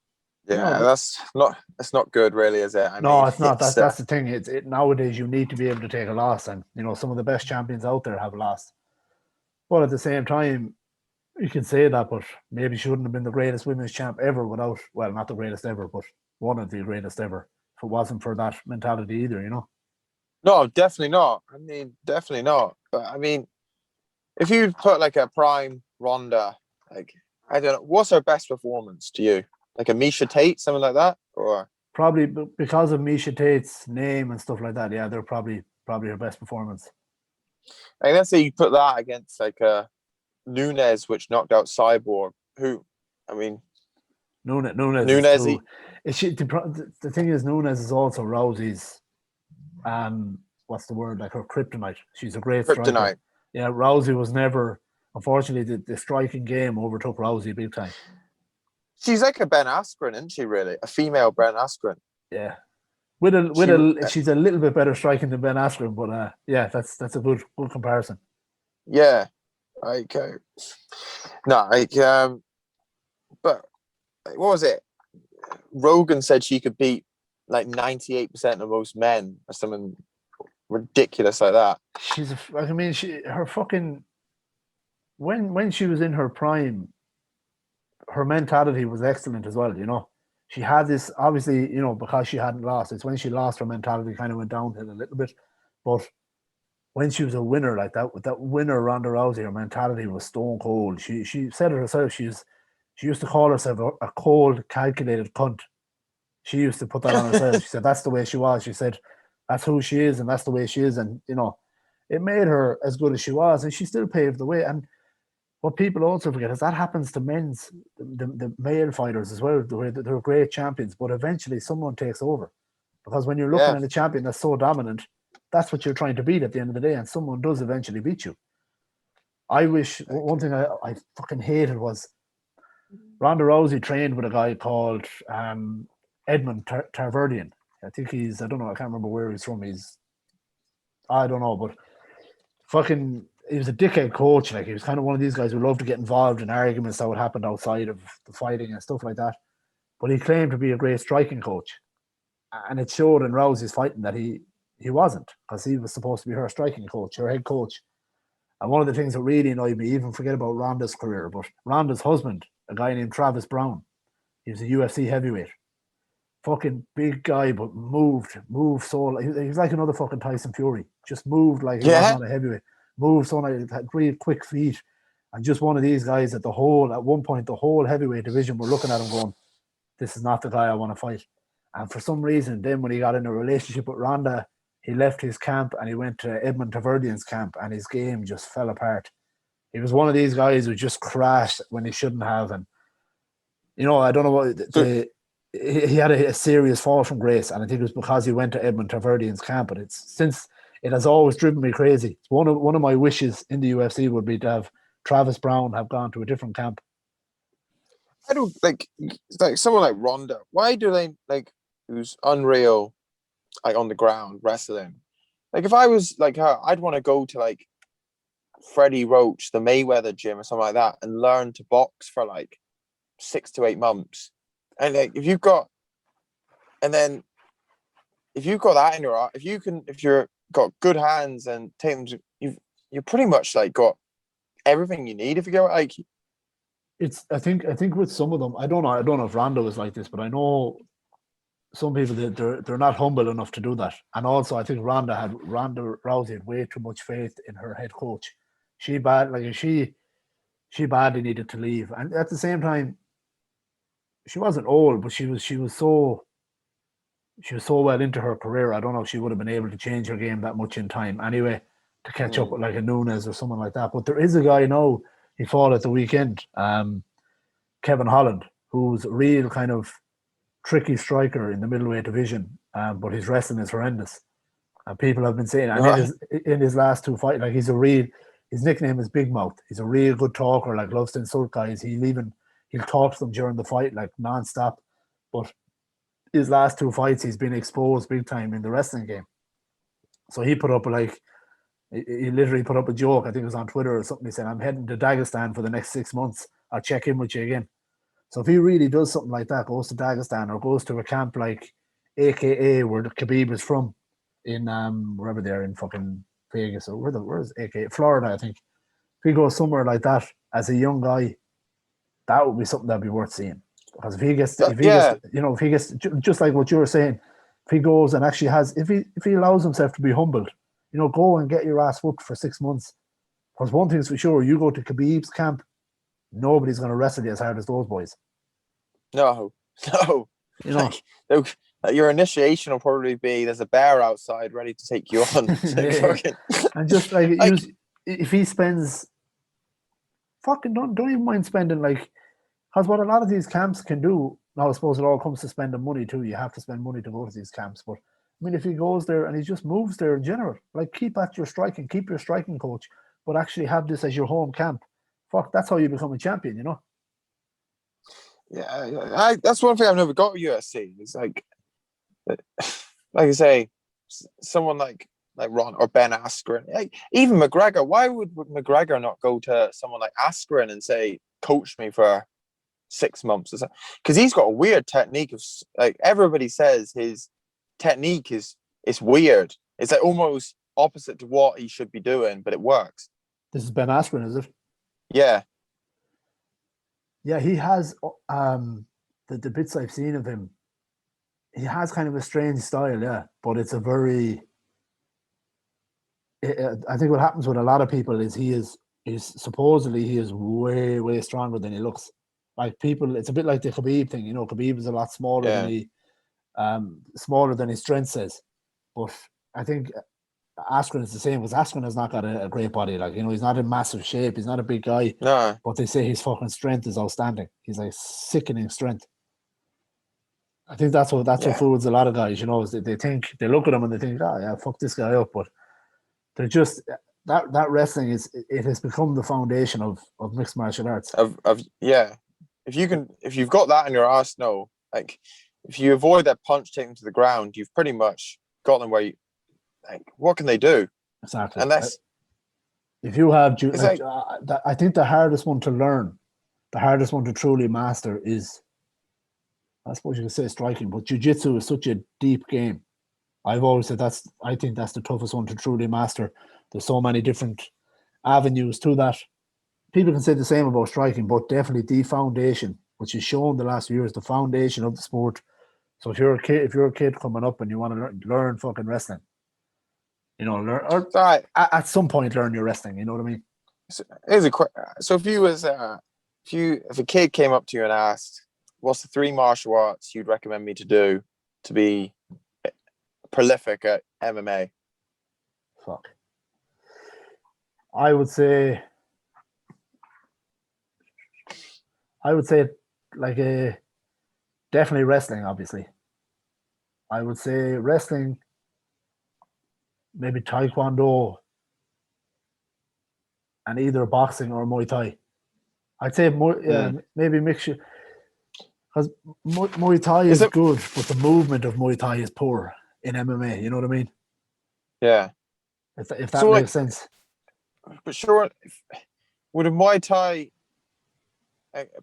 that's not good, really, is it? It's not. That's the thing. Nowadays you need to be able to take a loss, and some of the best champions out there have lost. Well, at the same time, you can say that, but maybe she wouldn't have been the greatest women's champ ever without. Well, not the greatest ever, but one of the greatest ever. If it wasn't for that mentality either, No, definitely not. Definitely not. But If you put like a prime Ronda, like I don't know, what's her best performance to you? Like a Misha Tate, something like that, or Probably because of Misha Tate's name and stuff like that. Yeah, they're probably her best performance. like let's say you put that against like a Nunes, which knocked out Cyborg. Who, I mean, Nunes is Nunes. too. The thing is, Nunes is also Rousey's. What's the word? Like her kryptonite. She's a great striker. Kryptonite. Yeah, Rousey was never. Unfortunately, the striking game overtook Rousey big time. She's like a Ben Askren, isn't she? Really, a female Ben Askren. Yeah, she's a little bit better striking than Ben Askren, but yeah, that's a good comparison. Yeah, like no, like but what was it? Rogan said she could beat like 98% of most men or something ridiculous like that. I mean, her fucking when she was in her prime, her mentality was excellent as well. You know, she had this obviously, you know, because she hadn't lost. It's when she lost her mentality kind of went downhill a little bit, but when she was a winner like that, with that winner Ronda Rousey, her mentality was stone cold. She said it herself. She used to call herself a cold, calculated cunt. She used to put that on herself. She said that's the way she was. She said that's who she is and that's the way she is. And you know, it made her as good as she was, and she still paved the way. And what people also forget is that happens to the male fighters as well. They're great champions, but eventually someone takes over because when you're looking at a champion that's so dominant, that's what you're trying to beat at the end of the day, and someone does eventually beat you. I wish one thing I fucking hated was Ronda Rousey trained with a guy called Edmund Tarverdian. I think I don't know, I can't remember where he's from. I don't know, but fucking, he was a dickhead coach. Like, he was kind of one of these guys who loved to get involved in arguments that would happen outside of the fighting and stuff like that. But he claimed to be a great striking coach. And it showed in Rousey's fighting that he wasn't, because he was supposed to be her striking coach, her head coach. And one of the things that really annoyed me, even forget about Ronda's career, but Ronda's husband, a guy named Travis Brown, he was a UFC heavyweight. Fucking big guy, but moved so, he was like another fucking Tyson Fury. Just moved like he wasn't a heavyweight. Moved so like, had real quick feet. And just one of these guys at one point, the whole heavyweight division were looking at him going, this is not the guy I want to fight. And for some reason, then when he got in a relationship with Ronda, he left his camp and he went to Edmund Taverdian's camp, and his game just fell apart. He was one of these guys who just crashed when he shouldn't have. And, you know, I don't know what... he had a serious fall from grace, and I think it was because he went to Edmund Taverdian's camp. But it has always driven me crazy. One of my wishes in the UFC would be to have Travis Brown have gone to a different camp. I don't like someone like Ronda. Why do they like who's unreal, like on the ground wrestling? Like if I was like her, I'd want to go to like Freddie Roach, the Mayweather gym or something like that, and learn to box for like 6 to 8 months. And like if you've got that in your, if you're got good hands and take them, you've pretty much like got everything you need. If you go like, I think with some of them, I don't know if Ronda was like this, but I know some people they're not humble enough to do that. And also, I think Ronda Rousey had way too much faith in her head coach. She badly needed to leave, and at the same time, she wasn't old, but she was so well into her career. I don't know if she would have been able to change her game that much in time anyway to catch up with like a Nunes or someone like that. But there is a guy now, he fought at the weekend, Kevin Holland, who's a real kind of tricky striker in the middleweight division, but his wrestling is horrendous. And people have been saying, and in his last 2 fights, like his nickname is Big Mouth. He's a real good talker, like loves to insult guys. He'll talk to them during the fight like non-stop. But his last 2 fights, he's been exposed big time in the wrestling game. So he put up he literally put up a joke. I think it was on Twitter or something. He said, "I'm heading to Dagestan for the next 6 months. I'll check in with you again." So if he really does something like that, goes to Dagestan or goes to a camp like AKA where Khabib is from, in wherever they're in fucking Vegas or where's AKA, Florida, I think. If he goes somewhere like that as a young guy, that would be something that'd be worth seeing. Because if he gets, just like what you were saying, if he goes and actually if he allows himself to be humbled, go and get your ass whooped for 6 months, Because one thing's for sure, you go to Khabib's camp, nobody's going to wrestle you as hard as those boys. No. You know, your initiation will probably be there's a bear outside ready to take you on. And just like, if he spends, fucking don't even mind spending like, because what a lot of these camps can do. Now I suppose it all comes to spending money too. You have to spend money to go to these camps, but I mean, if he goes there and he just moves there in general, like keep your striking coach, but actually have this as your home camp. Fuck, that's how you become a champion, you know? Yeah, that's one thing I've never got with UFC. It's like I say, someone like Ron or Ben Askren, like even McGregor. Why would McGregor not go to someone like Askren and say, "Coach me for 6 months"? Because he's got a weird technique of like everybody says his technique is weird. It's like almost opposite to what he should be doing, but it works. This is Ben Askren, is it? Yeah. Yeah, he has the bits I've seen of him. He has kind of a strange style, yeah, but it's a very. I think what happens with a lot of people is he is supposedly he is way stronger than he looks. Like people, it's a bit like the Khabib thing, you know. Khabib is a lot smaller than his strength says, but I think Askren is the same because Askren has not got a great body. Like, you know, he's not in massive shape. He's not a big guy. No. But they say his fucking strength is outstanding. He's like sickening strength. I think that's what fools a lot of guys, you know, is they think, they look at him and they think, oh yeah, fuck this guy up. But they're just, that wrestling it has become the foundation of mixed martial arts. If you've got that in your arsenal, like if you avoid that punch taken to the ground, you've pretty much got them where you, like, what can they do? Exactly. Unless if you have, I think the hardest one to learn, the hardest one to truly master is, I suppose you could say striking, but jiu-jitsu is such a deep game. I've always said I think that's the toughest one to truly master. There's so many different avenues to that. People can say the same about striking, but definitely the foundation, which is shown the last few years, the foundation of the sport. So if you're a kid coming up and you want to learn fucking wrestling, you know, at some point learn your wrestling. You know what I mean? So if a kid came up to you and asked, "What's the 3 martial arts you'd recommend me to do to be prolific at MMA?" Fuck. I would say like definitely wrestling, obviously. I would say wrestling, maybe Taekwondo, and either boxing or Muay Thai. I'd say maybe mixture, because Muay Thai is good, but the movement of Muay Thai is poor in MMA. You know what I mean? Yeah. If that makes sense. But sure, with a Muay Thai,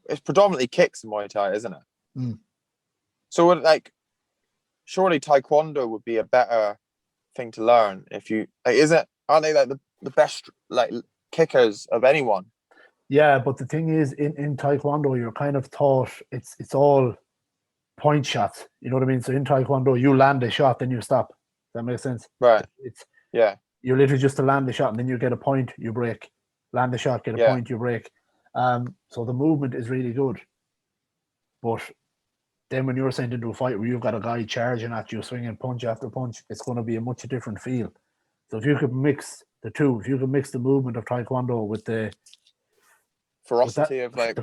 it's predominantly kicks in Muay Thai, isn't it? Mm. So surely Taekwondo would be a better thing to learn if you aren't they like the best like kickers of anyone? Yeah, but the thing is, in Taekwondo, you're kind of taught it's all point shots. You know what I mean? So in Taekwondo, you land a shot, then you stop. Does that make sense? Right. You're literally just to land the shot, and then you get a point, you break. Land the shot, get a point, you break. So the movement is really good. But then when you're sent into a fight where you've got a guy charging at you, swinging punch after punch, it's going to be a much different feel. So if you could mix the two, if you could mix the movement of Taekwondo with the ferocity of like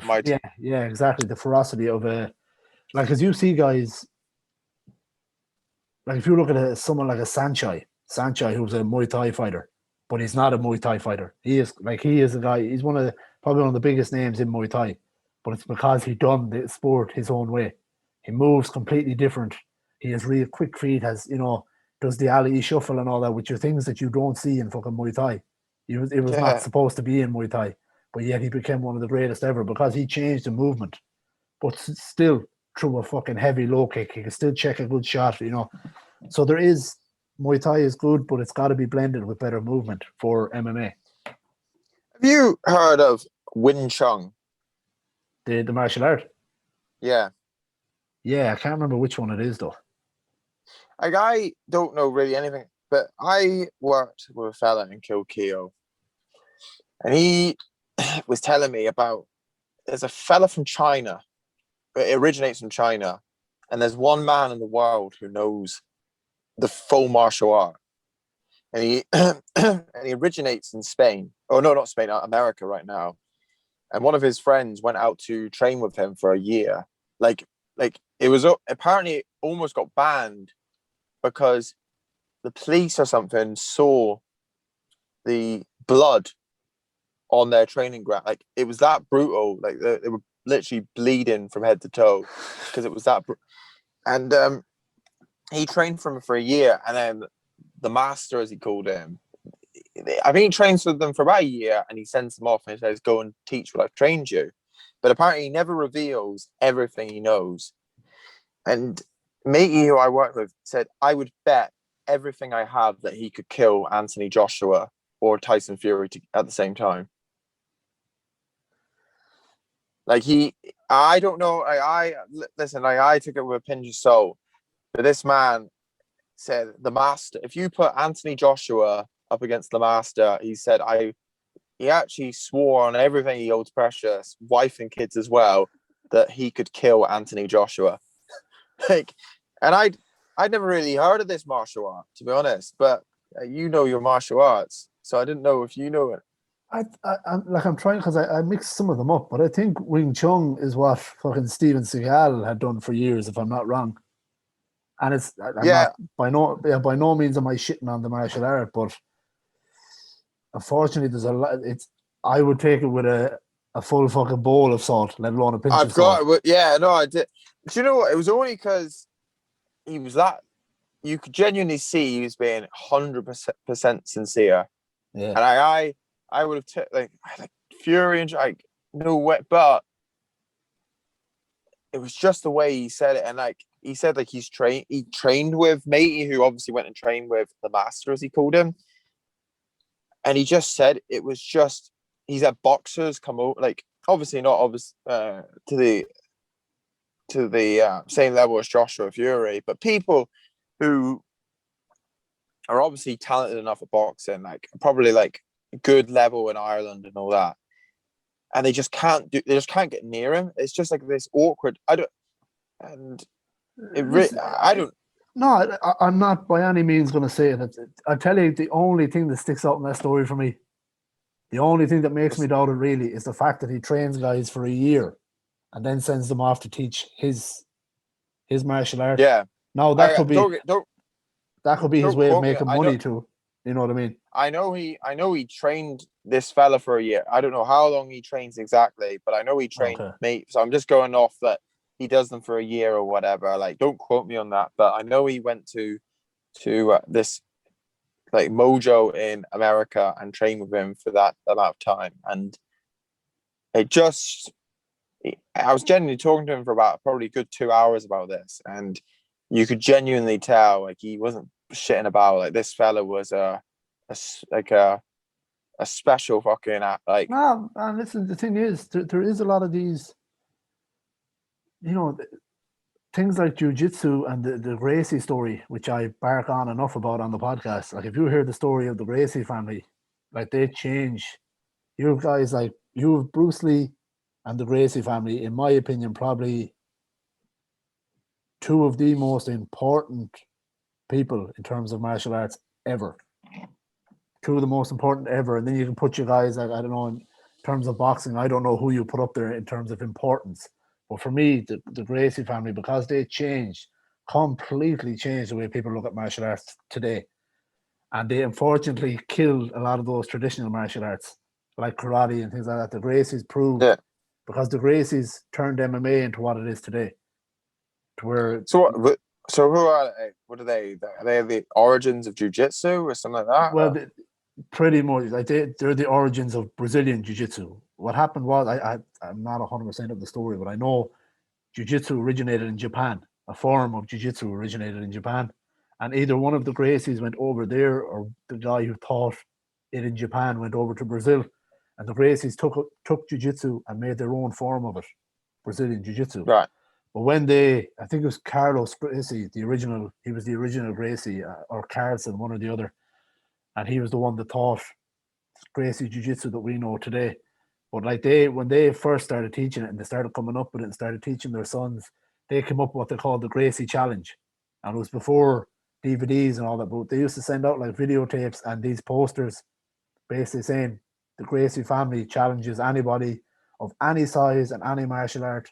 yeah, exactly, the ferocity of like, as you see guys, like if you look at someone like a Sanchai who's a Muay Thai fighter, but he's not a Muay Thai fighter. He is a guy. He's probably one of the biggest names in Muay Thai, but it's because he done the sport his own way. He moves completely different. He has real quick feet. Does the Ali shuffle and all that, which are things that you don't see in fucking Muay Thai. It was not supposed to be in Muay Thai, but yet he became one of the greatest ever because he changed the movement. But still, through a fucking heavy low kick, he can still check a good shot. You know, so there is. Muay Thai is good, but it's got to be blended with better movement for MMA. Have you heard of Wing Chun? The martial art? Yeah. Yeah, I can't remember which one it is, though. Like, I don't know really anything, but I worked with a fella in Kilkeel, And he was telling me about, there's a fella from China. It originates from China. And there's one man in the world who knows the full martial art. And he and he originates in Spain. Oh no, not Spain, America right now. And one of his friends went out to train with him for a year. Like it was apparently it almost got banned because the police or something saw the blood on their training ground. Like it was that brutal. Like they were literally bleeding from head to toe because it was that. And he trained for him for a year, and then the master, as he called him, I think he trains with them for about a year, and he sends them off and he says, "Go and teach what I've trained you." But apparently, he never reveals everything he knows. And matey, who I work with, said, "I would bet everything I have that he could kill Anthony Joshua or Tyson Fury at the same time." Like I don't know. I listen. I took it with a pinch of salt, but this man said the master. If you put Anthony Joshua up against the master, he said he actually swore on everything he holds precious, wife and kids as well, that he could kill Anthony Joshua. Like, and I'd never really heard of this martial art, to be honest. But you know your martial arts, so I didn't know if you know it. I'm trying because I mixed some of them up, but I think Wing Chun is what fucking Steven Seagal had done for years, if I'm not wrong. And it's not by no means am I shitting on the martial art, but unfortunately there's a lot. I would take it with a full fucking bowl of salt, let alone a pinch of salt. I did. Do you know what? It was only because he was that. You could genuinely see he was being 100% sincere. Yeah. And I would have like Fury and like no way, but it was just the way he said it. And like he said, like he trained with matey, who obviously went and trained with the master, as he called him. And he just said it was just he's had boxers come over, like obviously not obvious to the same level as Joshua Fury, but people who are obviously talented enough at boxing, like probably like good level in Ireland and all that, and they just can't get near him. It's just like this awkward. I don't. No, I'm not by any means going to say that. I tell you, the only thing that sticks out in that story for me, the only thing that makes me doubt it really, is the fact that he trains guys for a year and then sends them off to teach his martial art. Yeah. Now that could be his way of making money too. You know what I mean? I know he trained this fella for a year. I don't know how long he trains exactly, but I know he trained me. So I'm just going off that he does them for a year or whatever. Like, don't quote me on that, but I know he went to this like Mojo in America and trained with him for that amount of time. And I was genuinely talking to him for about probably a good 2 hours about this, and you could genuinely tell like he wasn't shitting about. Like this fella was a special fucking like. No, and listen, the thing is, there is a lot of these, things like jiu-jitsu and the Gracie story, which I bark on enough about on the podcast. Like if you hear the story of the Gracie family, like they change. You guys, like you have Bruce Lee and the Gracie family, in my opinion, probably two of the most important people in terms of martial arts ever. Two of the most important ever. And then you can put your guys, like, I don't know, in terms of boxing, I don't know who you put up there in terms of importance. But for me, the Gracie family, because they completely changed the way people look at martial arts today. And they unfortunately killed a lot of those traditional martial arts, like karate and things like that. The Gracies proved, because the Gracies turned MMA into what it is today. So who are they? What are they? Are they the origins of jiu-jitsu or something like that? Well, pretty much. Like they're the origins of Brazilian jiu-jitsu. What happened was, I'm not 100% of the story, but I know jiu-jitsu originated in Japan. A form of jiu-jitsu originated in Japan. And either one of the Gracies went over there, or the guy who taught it in Japan went over to Brazil. And the Gracies took jiu-jitsu and made their own form of it, Brazilian jiu-jitsu. Right. But when I think it was Carlos Gracie, he was the original Gracie, or Carlson, one or the other. And he was the one that taught Gracie Jiu-Jitsu that we know today. But like when they first started teaching it and they started coming up with it and started teaching their sons, they came up with what they called the Gracie Challenge. And it was before DVDs and all that, but they used to send out like videotapes and these posters basically saying the Gracie family challenges anybody of any size and any martial art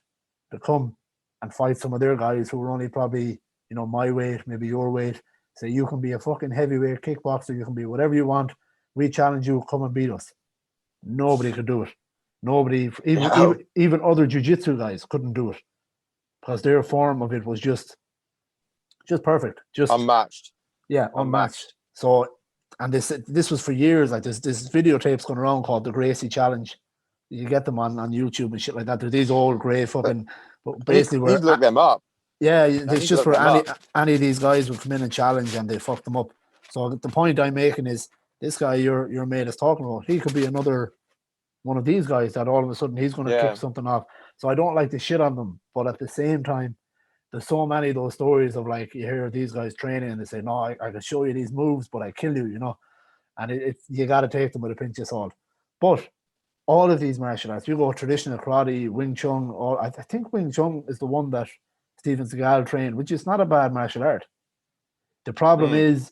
to come and fight some of their guys who are only probably, my weight, maybe your weight. Say you can be a fucking heavyweight kickboxer, you can be whatever you want. We challenge you, come and beat us. Nobody could do it. Nobody, even other jiu-jitsu guys couldn't do it because their form of it was just perfect, just unmatched. Yeah, unmatched. So, and this was for years. Like this videotapes going around called the Gracie Challenge. You get them on YouTube and shit like that. They're these old grey fucking. But basically, you'd look them up. Yeah, it's just for any of these guys would come in and challenge and they fuck them up. So the point I'm making is this guy your mate is talking about. He could be another one of these guys that all of a sudden he's going to kick something off. So I don't like to shit on them, but at the same time, there's so many of those stories of like you hear these guys training and they say, "No, I can show you these moves, but I kill you," and it's you got to take them with a pinch of salt. But all of these martial arts, you go traditional karate, Wing Chun, or I think Wing Chun is the one that Steven Seagal trained, which is not a bad martial art. The problem is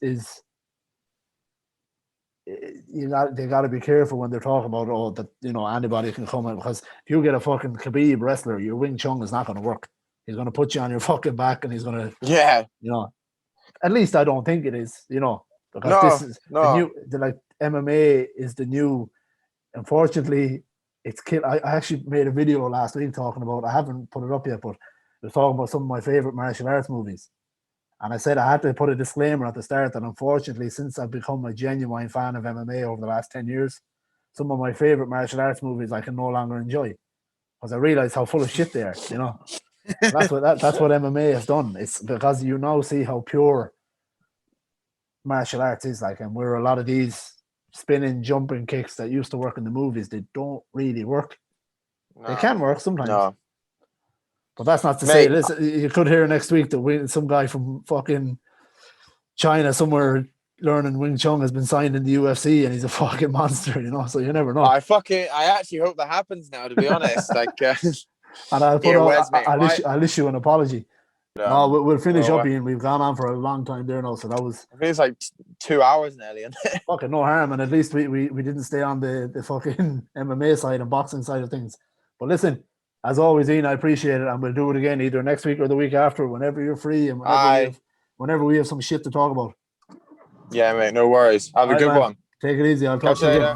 they got to be careful when they're talking about that anybody can come in, because if you get a fucking Khabib wrestler, your Wing Chun is not going to work. He's going to put you on your fucking back and he's going to at least I don't think it is, because this is the new, like MMA is the new. Unfortunately, it's killed. I actually made a video last week talking about. I haven't put it up yet, but it was talking about some of my favorite martial arts movies, and I said I had to put a disclaimer at the start that unfortunately, since I've become a genuine fan of MMA over the last 10 years, some of my favorite martial arts movies I can no longer enjoy because I realize how full of shit they are. That's what MMA has done. It's because you now see how pure martial arts is like, and where a lot of these spinning, jumping kicks that used to work in the movies, they don't really work. No. They can work sometimes, but that's not to say. Listen, you could hear next week that some guy from fucking China somewhere learning Wing Chun has been signed in the UFC and he's a fucking monster, So you never know. I actually hope that happens now, to be honest. Like, and I'll issue an apology. No, we'll finish up, Ian. We've gone on for a long time there now, so that was. I think it's like 2 hours nearly. Fucking no harm, and at least we didn't stay on the fucking MMA side and boxing side of things. But listen, as always, Ian, I appreciate it, and we'll do it again either next week or the week after, whenever you're free and whenever we have some shit to talk about. Yeah, mate, no worries. Have a good one. Take it easy. I'll talk to you later.